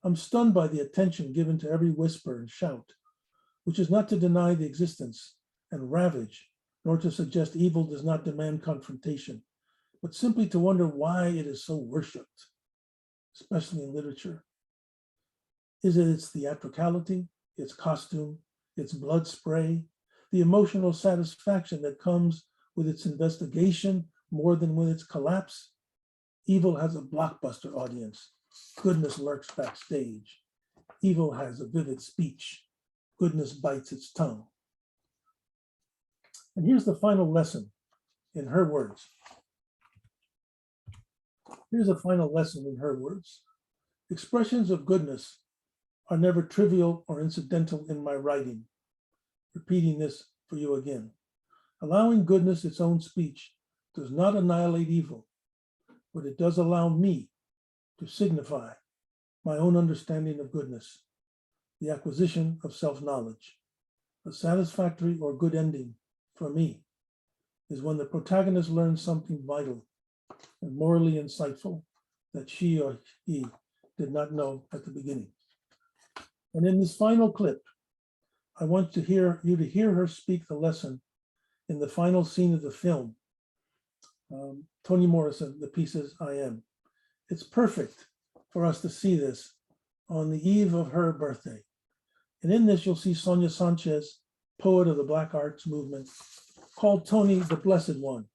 I'm stunned by the attention given to every whisper and shout, which is not to deny the existence and ravage, nor to suggest evil does not demand confrontation, but simply to wonder why it is so worshipped, especially in literature. Is it its theatricality, its costume, its blood spray, the emotional satisfaction that comes with its investigation more than with its collapse? Evil has a blockbuster audience. Goodness lurks backstage. Evil has a vivid speech. Goodness bites its tongue. And here's the final lesson in her words. Here's a final lesson in her words. Expressions of goodness are never trivial or incidental in my writing. Repeating this for you again. Allowing goodness its own speech does not annihilate evil, but it does allow me to signify my own understanding of goodness, the acquisition of self-knowledge. A satisfactory or good ending for me is when the protagonist learns something vital and morally insightful that she or he did not know at the beginning. And in this final clip, I want you to hear her speak the lesson in the final scene of the film. Toni Morrison, The Pieces I Am. It's perfect for us to see this on the eve of her birthday. And in this, you'll see Sonia Sanchez, poet of the Black Arts movement, called Toni the Blessed One.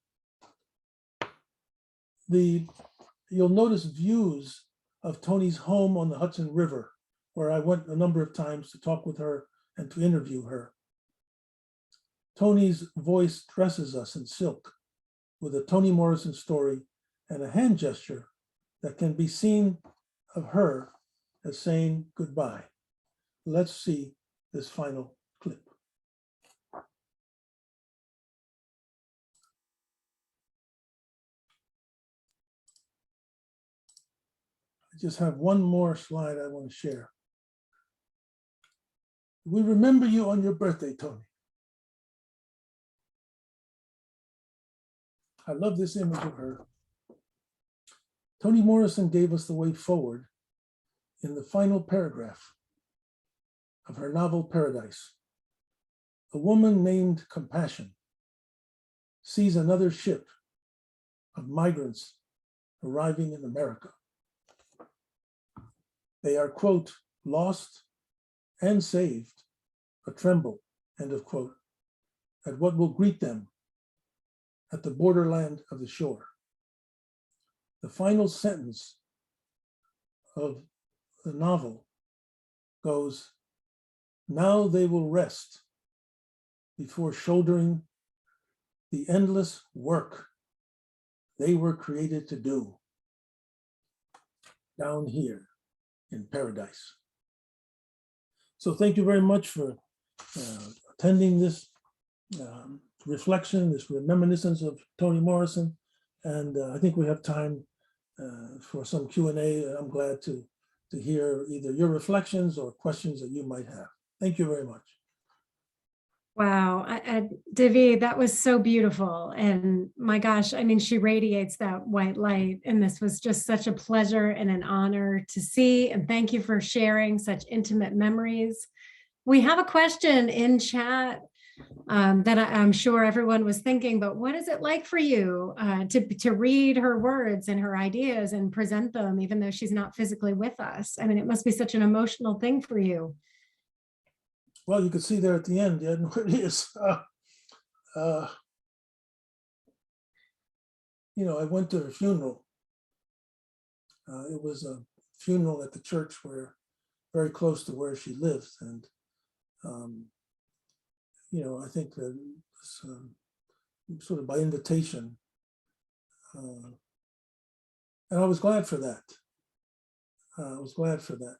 You'll notice views of Toni's home on the Hudson River, where I went a number of times to talk with her and to interview her. Toni's voice dresses us in silk with a Toni Morrison story and a hand gesture that can be seen of her as saying goodbye. Let's see this final clip. I just have one more slide I want to share. We remember you on your birthday, Toni. I love this image of her. Toni Morrison gave us the way forward in the final paragraph of her novel Paradise. A woman named Compassion sees another ship of migrants arriving in America. They are, quote, lost and saved, a tremble, end of quote, at what will greet them at the borderland of the shore. The final sentence of the novel goes, now they will rest before shouldering the endless work they were created to do down here in paradise. So thank you very much for attending this reflection, this reminiscence of Toni Morrison. And I think we have time for some Q&A. I'm glad to hear either your reflections or questions that you might have. Thank you very much. Wow, Davíd, that was so beautiful. And my gosh, I mean, she radiates that white light. And this was just such a pleasure and an honor to see. And thank you for sharing such intimate memories. We have a question in chat that I'm sure everyone was thinking, but what is it like for you to read her words and her ideas and present them, even though she's not physically with us? I mean, it must be such an emotional thing for you. Well, you can see there at the end, yeah, it is. You know, I went to her funeral. It was a funeral at the church where, very close to where she lives. And, you know, I think that sort of by invitation. And I was glad for that. I was glad for that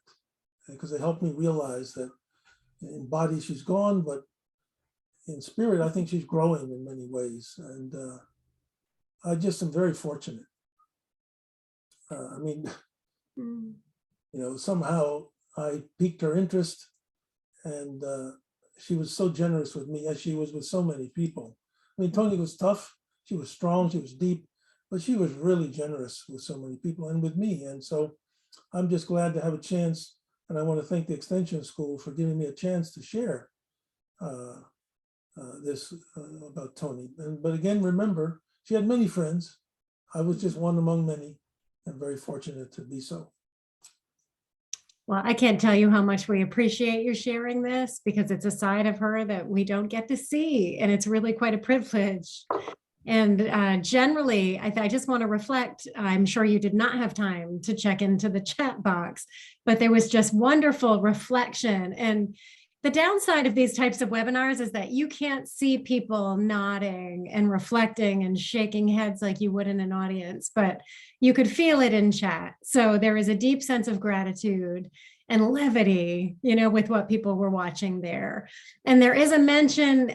because it helped me realize that in body she's gone, but in spirit, I think she's growing in many ways. And I just am very fortunate. I mean, you know, somehow I piqued her interest, and she was so generous with me, as she was with so many people. I mean, Toni was tough, she was strong, she was deep, but she was really generous with so many people and with me. And so I'm just glad to have a chance. And I want to thank the Extension School for giving me a chance to share this about Toni. But again, remember, she had many friends. I was just one among many, and very fortunate to be so. Well, I can't tell you how much we appreciate you sharing this, because it's a side of her that we don't get to see, and it's really quite a privilege. And generally, I just want to reflect, I'm sure you did not have time to check into the chat box, but there was just wonderful reflection. And the downside of these types of webinars is that you can't see people nodding and reflecting and shaking heads like you would in an audience, but you could feel it in chat. So there is a deep sense of gratitude and levity, you know, with what people were watching there. And there is a mention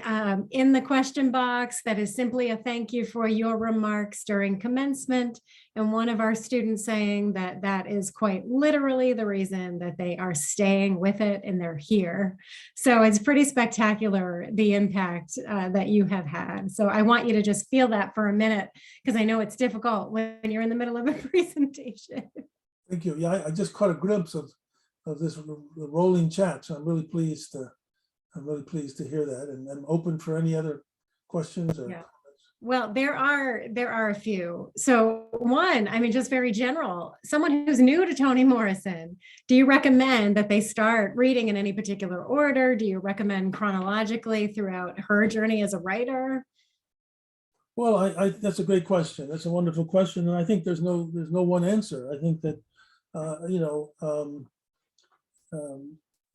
in the question box that is simply a thank you for your remarks during commencement. And one of our students saying that that is quite literally the reason that they are staying with it and they're here. So it's pretty spectacular, the impact that you have had. So I want you to just feel that for a minute, because I know it's difficult when you're in the middle of a presentation. Thank you. Yeah, I just caught a glimpse of this rolling chat, so I'm really pleased to hear that, and I'm open for any other questions or comments. Well, there are a few. So one, I mean, just very general, someone who's new to Toni Morrison, do you recommend that they start reading in any particular order? Do you recommend chronologically throughout her journey as a writer? Well, I that's a great question. That's a wonderful question, and I think there's no one answer. I think that you know,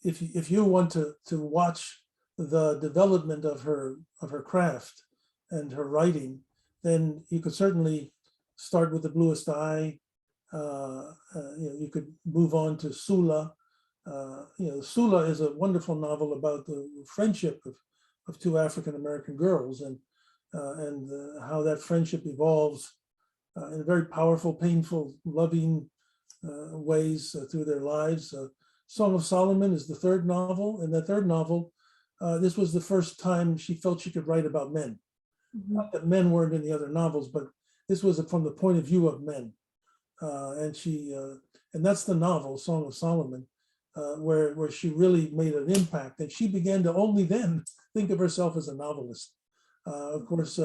if you want to watch the development of her craft and her writing, then you could certainly start with The Bluest Eye. You know, you could move on to Sula. You know, Sula is a wonderful novel about the friendship of two African-American girls, and how that friendship evolves in a very powerful, painful, loving, ways through their lives. Song of Solomon is the third novel. In the third novel, this was the first time she felt she could write about men. Not that men weren't in the other novels, but this was from the point of view of men. And that's the novel, Song of Solomon, where she really made an impact. And she began to only then think of herself as a novelist. Of course,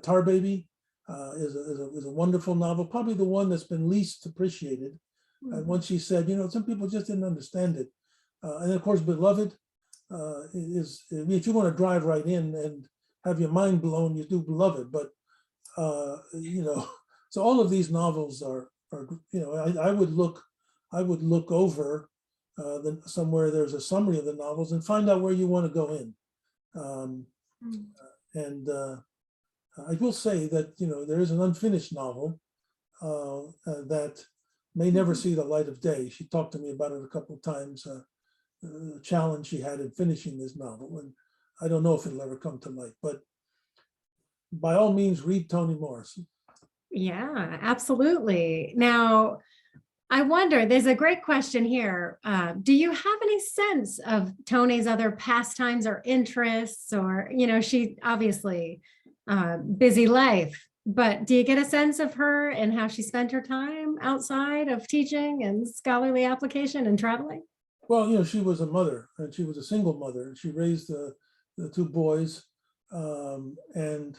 Tar Baby is a wonderful novel, probably the one that's been least appreciated. And once she said, some people just didn't understand it. And of course, Beloved if you want to drive right in and have your mind blown, you do Beloved. But, so all of these novels are I would look over somewhere there's a summary of the novels and find out where you want to go in. I will say that, there is an unfinished novel that may never see the light of day. She talked to me about it a couple of times, the challenge she had in finishing this novel. And I don't know if it'll ever come to light, but by all means, read Toni Morrison. Yeah, absolutely. Now, I wonder, there's a great question here. Do you have any sense of Toni's other pastimes or interests? Or, she obviously busy life, but do you get a sense of her and how she spent her time outside of teaching and scholarly application and traveling? Well, she was a mother, and she was a single mother. She raised the two boys, and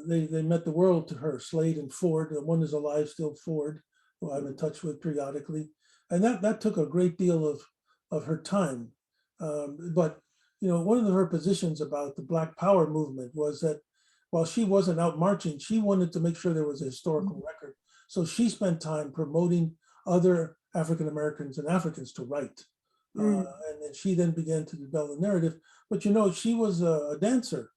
they meant the world to her, Slade and Ford. One is alive still, Ford, who I'm in touch with periodically. And that took a great deal of her time. But, one of her positions about the Black Power movement was that while she wasn't out marching, she wanted to make sure there was a historical record. So she spent time promoting other African Americans and Africans to write. And then she then began to develop a narrative. But, she was a dancer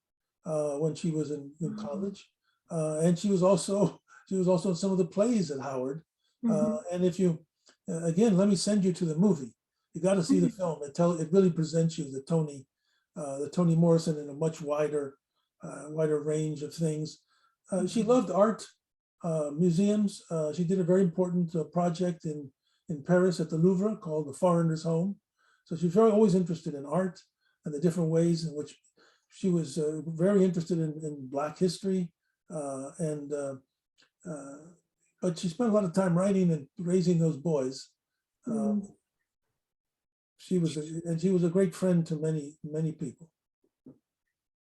when she was in college. And she was also in some of the plays at Howard. And if you, again, let me send you to the movie. You got to see the film. It really presents you the Toni Morrison in a much wider range of things. She loved art, museums. She did a very important project in Paris at the Louvre called The Foreigner's Home. So she's always interested in art and the different ways in which she was very interested in Black history. But she spent a lot of time writing and raising those boys. She was a great friend to many people.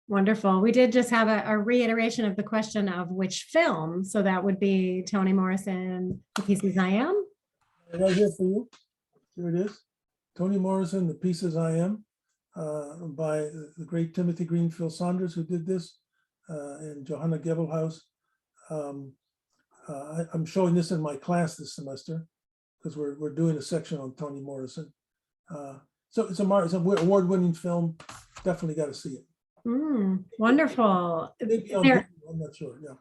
Wonderful. We did just have a reiteration of the question of which film. So that would be Toni Morrison, The Pieces I Am. Right here for you. Here it is. Toni Morrison, The Pieces I Am, by the great Timothy Greenfield Saunders, who did this, and Johanna Gebelhaus. I'm showing this in my class this semester because we're doing a section on Toni Morrison. So it's an award-winning film. Definitely got to see it. Wonderful. Maybe on YouTube, I'm not sure. Yeah.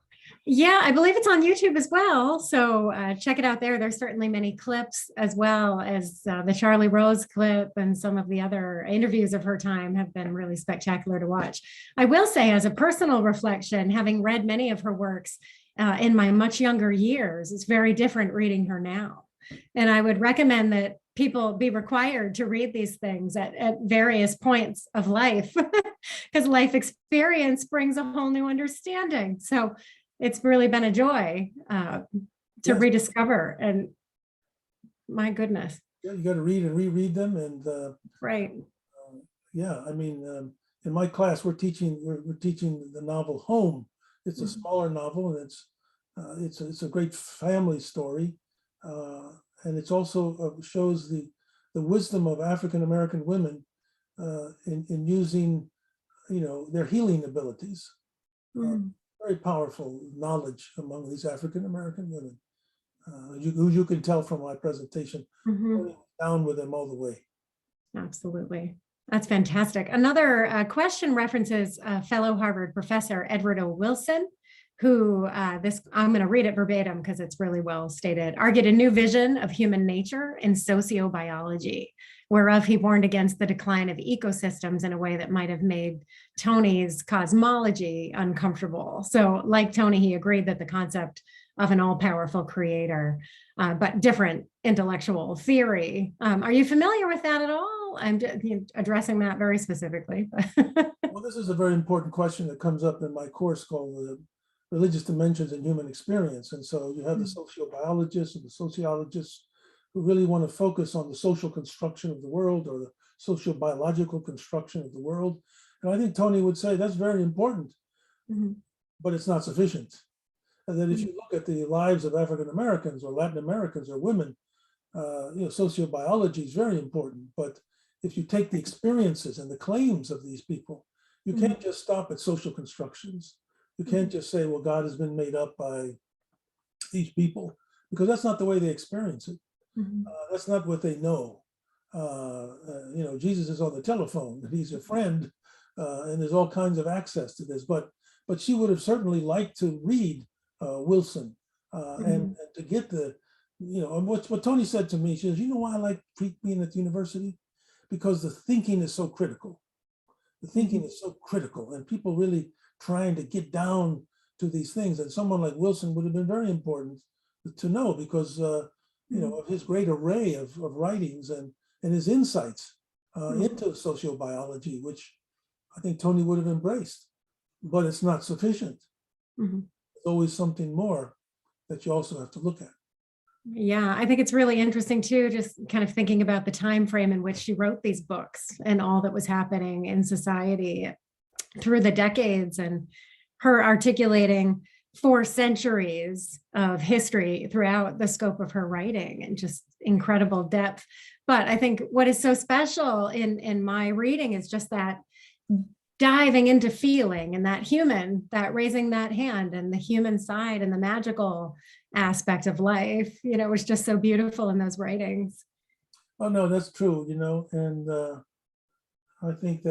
Yeah, I believe it's on YouTube as well. So check it out there. There's certainly many clips as well as the Charlie Rose clip, and some of the other interviews of her time have been really spectacular to watch. I will say, as a personal reflection, having read many of her works in my much younger years, it's very different reading her now. And I would recommend that people be required to read these things at various points of life, because life experience brings a whole new understanding. So it's really been a joy to rediscover, and my goodness. Yeah, you got to read and reread them, and right. Yeah, I mean, in my class, we're teaching the novel Home. It's a smaller novel, and it's a great family story, and it's also shows the wisdom of African American women in using, their healing abilities. Very powerful knowledge among these African American women, who you can tell from my presentation. Down with them all the way. Absolutely. That's fantastic. Another question references fellow Harvard professor Edward O. Wilson, who I'm going to read it verbatim because it's really well stated, argued a new vision of human nature in sociobiology, whereof he warned against the decline of ecosystems in a way that might have made Toni's cosmology uncomfortable. So like Toni, he agreed that the concept of an all-powerful creator, but different intellectual theory. Are you familiar with that at all? I'm addressing that very specifically. Well, this is a very important question that comes up in my course called the Religious Dimensions in Human Experience. And so you have the sociobiologists and the sociologists who really want to focus on the social construction of the world, or the sociobiological construction of the world. And I think Toni would say that's very important, but it's not sufficient. And that if you look at the lives of African Americans or Latin Americans or women, sociobiology is very important. But if you take the experiences and the claims of these people, you can't just stop at social constructions. You can't just say, well, God has been made up by these people, because that's not the way they experience it. That's not what they know. Jesus is on the telephone, he's a friend, and there's all kinds of access to this. But she would have certainly liked to read Wilson and to get the, what Toni said to me, she says, you know why I like being at the university? Because the thinking is so critical. The thinking is so critical, and people really trying to get down to these things. And someone like Wilson would have been very important to know, because of his great array of writings and his insights into sociobiology, which I think Toni would have embraced. But it's not sufficient. There's always something more that you also have to look at. Yeah, I think it's really interesting too, just kind of thinking about the time frame in which she wrote these books and all that was happening in society through the decades, and her articulating 4 centuries of history throughout the scope of her writing, and just incredible depth. But I think what is so special in my reading is just that diving into feeling, and that human, that raising that hand, and the human side, and the magical aspect of life. It was just so beautiful in those writings. Oh no, that's true. And I think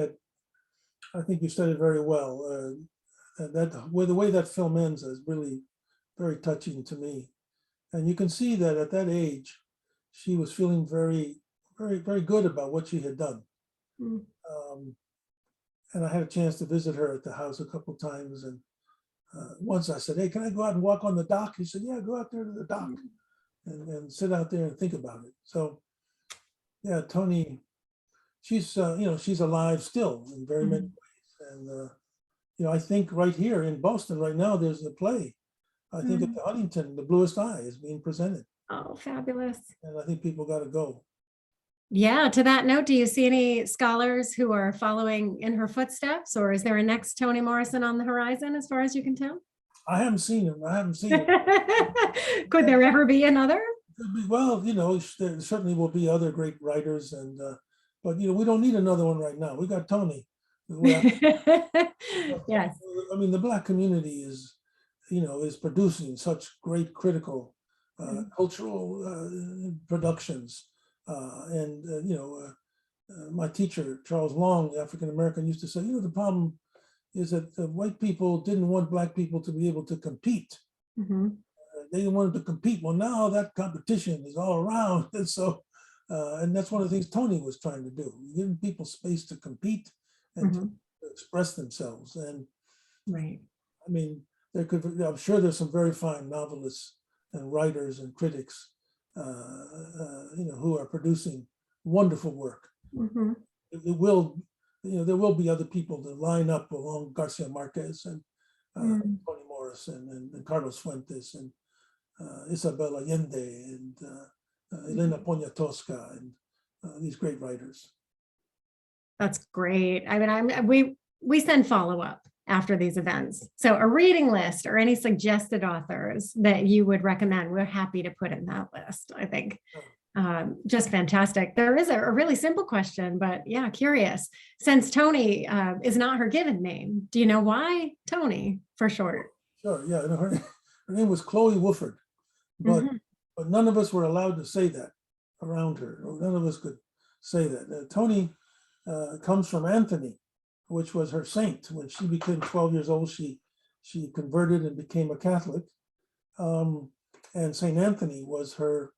you said it very well. The way that film ends is really very touching to me. And you can see that at that age, she was feeling very, very, very good about what she had done. And I had a chance to visit her at the house a couple of times. And once I said, hey, can I go out and walk on the dock? He said, yeah, go out there to the dock and sit out there and think about it. So yeah, Toni, she's alive still in very many ways. And I think right here in Boston right now, there's a play. I think at the Huntington, The Bluest Eye is being presented. Oh, fabulous. And I think people got to go. Yeah, to that note, do you see any scholars who are following in her footsteps, or is there a next Toni Morrison on the horizon, as far as you can tell? I haven't seen him. Could there ever be another? Well, there certainly will be other great writers, but we don't need another one right now. We got Toni. Yes. I mean, the Black community is producing such great critical cultural productions. My teacher, Charles Long, African American, used to say, the problem is that the white people didn't want Black people to be able to compete. They didn't want them to compete. Well, now that competition is all around. And so, and that's one of the things Toni was trying to do, giving people space to compete and to express themselves. And right. I mean, I'm sure there's some very fine novelists and writers and critics who are producing wonderful work. There will be other people that line up along Garcia Marquez and Toni Morrison and Carlos Fuentes and Isabel Allende and Elena Poniatowska and these great writers. That's great. I mean, we send follow-up after these events. So a reading list or any suggested authors that you would recommend, we're happy to put in that list, I think. Just fantastic. There is a really simple question, but yeah, curious. Since Toni is not her given name, do you know why Toni for short? Sure, yeah. Her name was Chloe Wooford, but none of us were allowed to say that around her. None of us could say that. Toni comes from Anthony, which was her saint. When she became 12 years old, she converted and became a Catholic. And Saint Anthony was her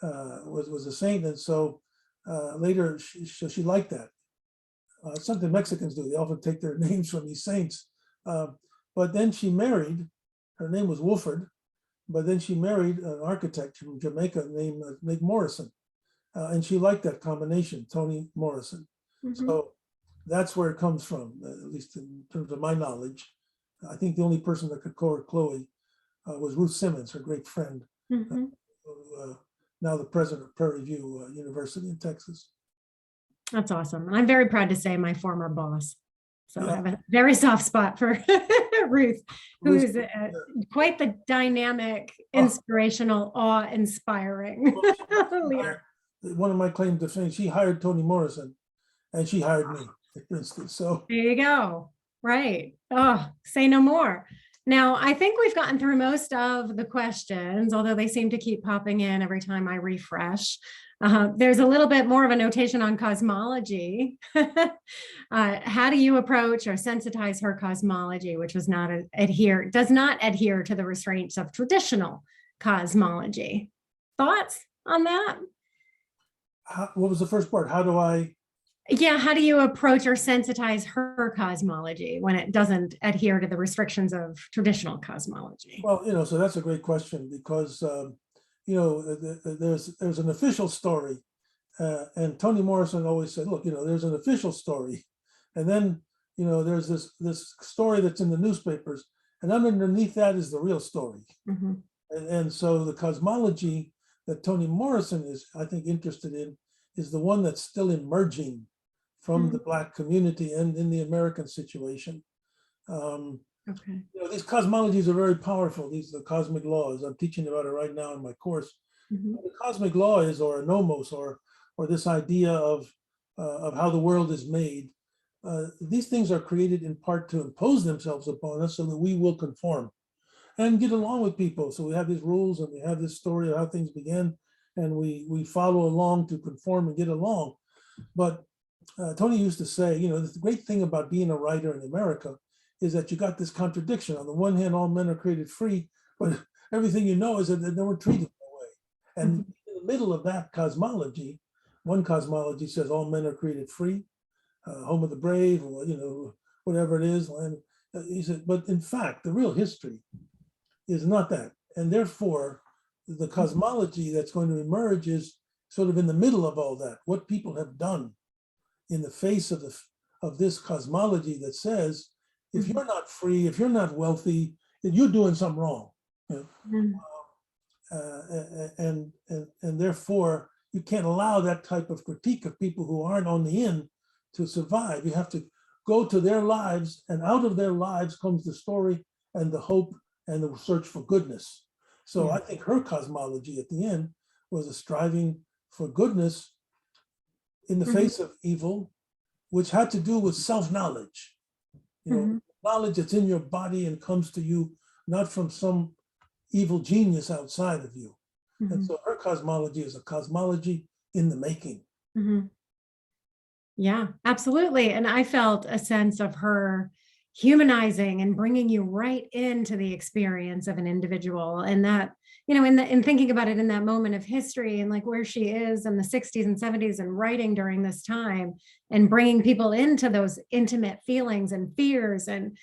was a saint, and so later she liked that. Something Mexicans do; they often take their names from these saints. But then she married. Her name was Wooford, but then she married an architect from Jamaica named Morrison. And she liked that combination, Toni Morrison. So that's where it comes from, at least in terms of my knowledge. I think the only person that could call her Chloe was Ruth Simmons, her great friend, now the president of Prairie View University in Texas. That's awesome. I'm very proud to say my former boss. So I have a very soft spot for Ruth, who's quite the dynamic, inspirational, awe-inspiring leader. One of my claims to fame, she hired Toni Morrison and she hired me at Princeton. So there you go. Right. Oh, say no more. Now, I think we've gotten through most of the questions, although they seem to keep popping in every time I refresh. There's a little bit more of a notation on cosmology. How do you approach or sensitize her cosmology, which does not adhere to the restraints of traditional cosmology? Thoughts on that? What was the first part? How do you approach or sensitize her cosmology when it doesn't adhere to the restrictions of traditional cosmology? Well, so that's a great question because, there's an official story. And Toni Morrison always said, look, there's an official story. And then, there's this story that's in the newspapers. And underneath that is the real story. And so the cosmology that Toni Morrison is, I think, interested in is the one that's still emerging from the Black community and in the American situation. These cosmologies are very powerful. These are the cosmic laws. I'm teaching about it right now in my course. The cosmic law is, or a nomos, or this idea of how the world is made. These things are created in part to impose themselves upon us so that we will conform and get along with people. So we have these rules and we have this story of how things began, and we follow along to conform and get along. But Toni used to say, the great thing about being a writer in America is that you got this contradiction. On the one hand, all men are created free, but everything you know is that they weren't treated that way. And in the middle of that cosmology, one cosmology says all men are created free, home of the brave, or whatever it is. And he said, but in fact, the real history is not that. And therefore, the cosmology that's going to emerge is sort of in the middle of all that. What people have done in the face of this cosmology that says, if you're not free, if you're not wealthy, then you're doing something wrong. And therefore, you can't allow that type of critique of people who aren't on the in to survive. You have to go to their lives, and out of their lives comes the story and the hope and the search for goodness. So I think her cosmology at the end was a striving for goodness in the face of evil, which had to do with self-knowledge. Knowledge that's in your body and comes to you not from some evil genius outside of you. And so her cosmology is a cosmology in the making. Yeah, absolutely. And I felt a sense of her humanizing and bringing you right into the experience of an individual, and that, in thinking about it in that moment of history and like where she is in the 60s and 70s and writing during this time and bringing people into those intimate feelings and fears. And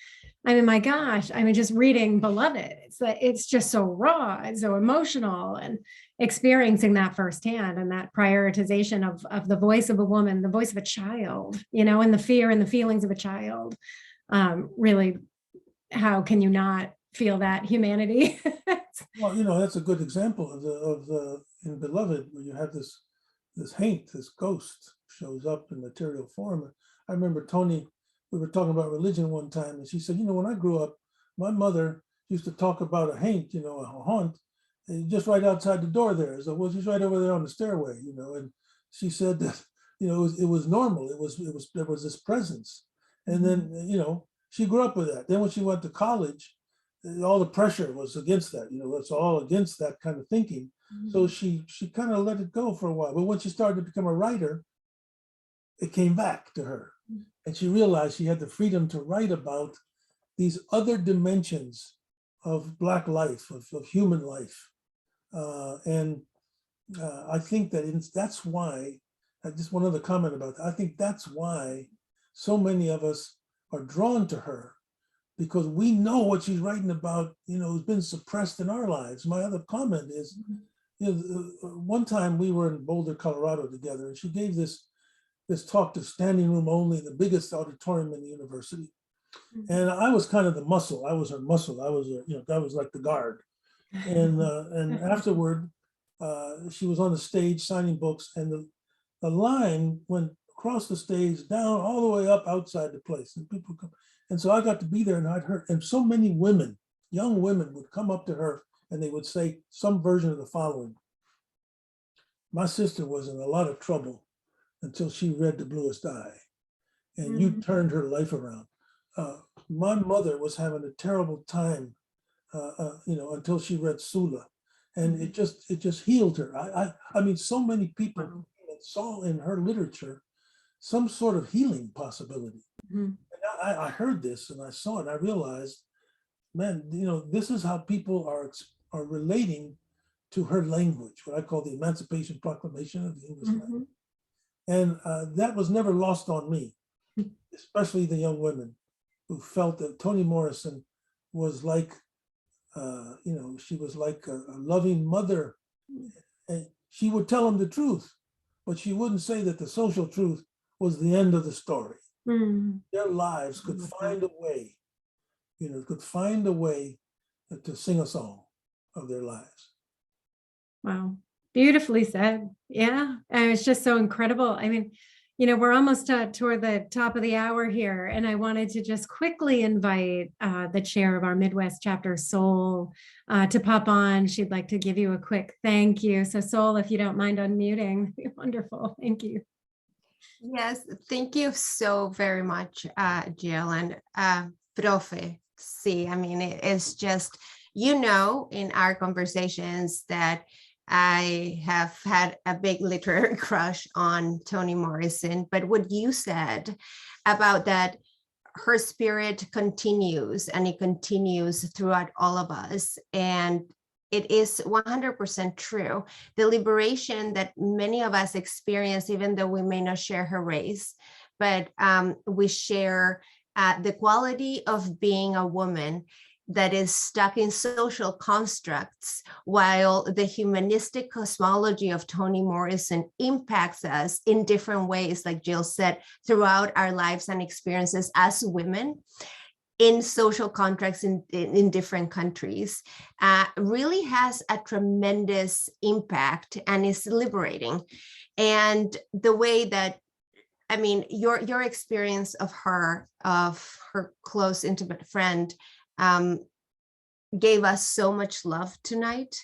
I mean, my gosh, just reading Beloved, it's just so raw and so emotional, and experiencing that firsthand, and that prioritization of the voice of a woman, the voice of a child, and the fear and the feelings of a child. Really, how can you not feel that humanity? Well, that's a good example of the in Beloved, where you have this haint, this ghost shows up in material form. I remember Toni, we were talking about religion one time, and she said, when I grew up, my mother used to talk about a haint, a haunt, just right outside the door there. So, well, she's right over there on the stairway, and she said that, it was normal. There was this presence. And then, she grew up with that. Then when she went to college, all the pressure was against that. It's all against that kind of thinking. So she kind of let it go for a while. But when she started to become a writer, it came back to her. And she realized she had the freedom to write about these other dimensions of Black life, of human life. I think that that's why, just one other comment about that, I think that's why so many of us are drawn to her, because we know what she's writing about, has been suppressed in our lives. My other comment is, one time we were in Boulder, Colorado together, and she gave this talk to standing room only, the biggest auditorium in the university. And I was kind of the muscle. I was her muscle. I was, I was like the guard. And afterward, she was on the stage signing books, and the line went across the stage, down all the way up outside the place, and people come. And so I got to be there, and I'd heard, and so many women, young women, would come up to her and they would say some version of the following: my sister was in a lot of trouble until she read The Bluest Eye, and you turned her life around. My mother was having a terrible time, until she read Sula, and it just healed her. I mean, so many people saw in her literature some sort of healing possibility. And I heard this and I saw it. I realized, man, this is how people are relating to her language, what I call the Emancipation Proclamation of the English language. And that was never lost on me, especially the young women who felt that Toni Morrison was like, she was like a loving mother. And she would tell them the truth, but she wouldn't say that the social truth was the end of the story. Their lives could find a way, to sing a song of their lives. Wow. Beautifully said. Yeah. And it's just so incredible. I mean, we're almost toward the top of the hour here, and I wanted to just quickly invite the chair of our Midwest chapter, Sol, to pop on. She'd like to give you a quick thank you. So Sol, if you don't mind unmuting, wonderful. Thank you. Yes, thank you so very much, Jill and Prof. I mean, it's just, in our conversations that I have had a big literary crush on Toni Morrison, but what you said about that, her spirit continues, and it continues throughout all of us. And it is 100% true. The liberation that many of us experience, even though we may not share her race, but we share the quality of being a woman that is stuck in social constructs, while the humanistic cosmology of Toni Morrison impacts us in different ways, like Jill said, throughout our lives and experiences as women in social contracts in different countries, really has a tremendous impact and is liberating. And the way that, I mean, your experience of her close, intimate friend, gave us so much love tonight,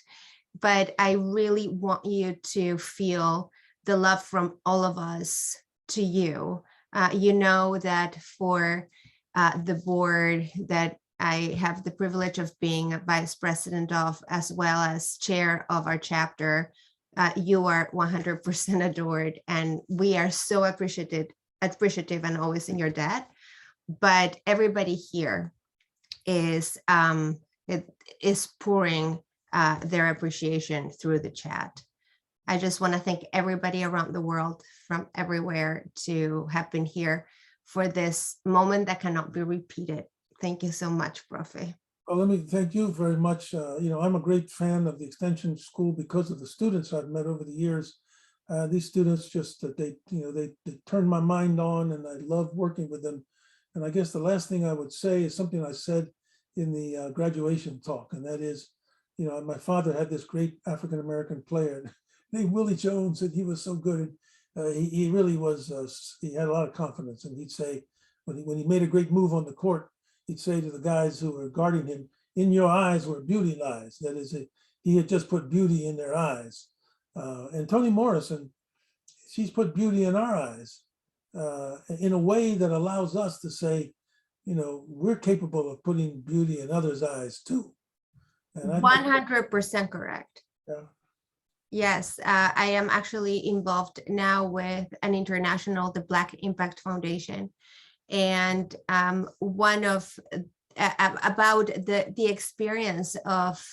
but I really want you to feel the love from all of us to you. That for the board that I have the privilege of being a vice president of, as well as chair of our chapter, you are 100% adored, and we are so appreciative and always in your debt. But everybody here is pouring their appreciation through the chat. I just want to thank everybody around the world from everywhere to have been here for this moment that cannot be repeated. Thank you so much, Prof. Well, let me thank you very much. I'm a great fan of the Extension School because of the students I've met over the years. These students just, they turned my mind on, and I love working with them. And I guess the last thing I would say is something I said in the graduation talk, and that is, my father had this great African-American player named Willie Jones, and he was so good. He really was, he had a lot of confidence, and he'd say, when he made a great move on the court, he'd say to the guys who were guarding him, "In your eyes where beauty lies." That is, he had just put beauty in their eyes. And Toni Morrison, she's put beauty in our eyes in a way that allows us to say, we're capable of putting beauty in others' eyes too. And 100% correct. Yeah. Yes, I am actually involved now with an international, the Black Impact Foundation. And one of about the experience of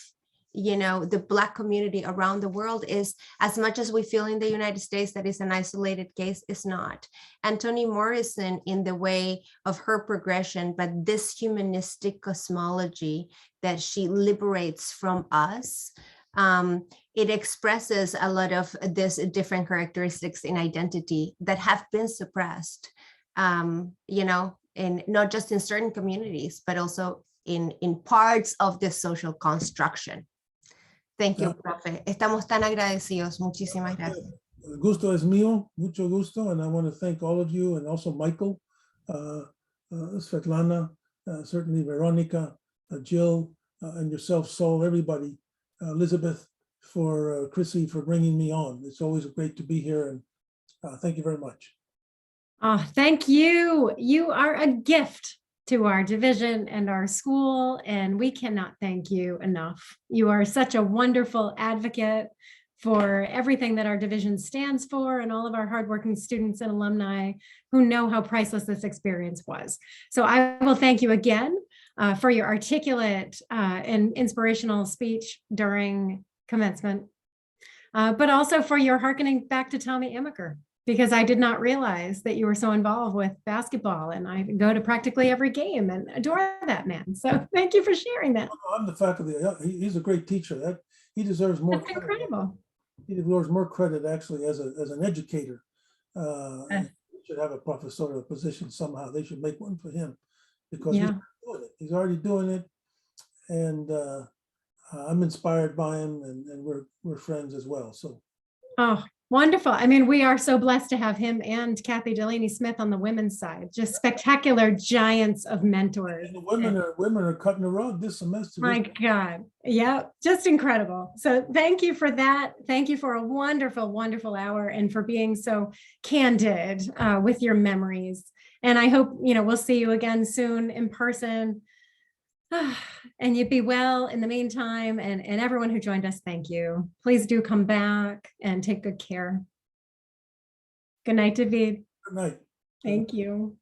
the Black community around the world is, as much as we feel in the United States that is an isolated case, is not. And Toni Morrison, in the way of her progression, but this humanistic cosmology that she liberates from us, it expresses a lot of these different characteristics in identity that have been suppressed, in not just in certain communities, but also in parts of the social construction. Thank you, Profe. Estamos tan agradecidos. Muchísimas gracias. El gusto es mío, mucho gusto, and I want to thank all of you, and also Michael, Svetlana, certainly Veronica, Jill, and yourself, Sol, everybody, Elizabeth, for Chrissy, for bringing me on. It's always great to be here, and thank you very much. Oh, thank you. You are a gift to our division and our school, and we cannot thank you enough. You are such a wonderful advocate for everything that our division stands for, and all of our hardworking students and alumni who know how priceless this experience was. So I will thank you again for your articulate and inspirational speech during commencement, but also for your hearkening back to Tommy Amaker, because I did not realize that you were so involved with basketball, and I go to practically every game and adore that man. So thank you for sharing that. I'm the faculty. He's a great teacher. He deserves more That's credit. incredible. He deserves more credit, actually, as an educator. He should have a professorial position somehow. They should make one for him, because he's doing it. He's already doing it, and I'm inspired by him, and we're friends as well. So. Oh, wonderful. I mean, we are so blessed to have him and Kathy Delaney Smith on the women's side, just spectacular giants of mentors. And the women are cutting the rug this semester. My God. Yeah, just incredible. So thank you for that. Thank you for a wonderful, wonderful hour, and for being so candid with your memories. And I hope, we'll see you again soon in person. And you be well in the meantime, and everyone who joined us, thank you. Please do come back and take good care. Good night, David. Good night. Thank you.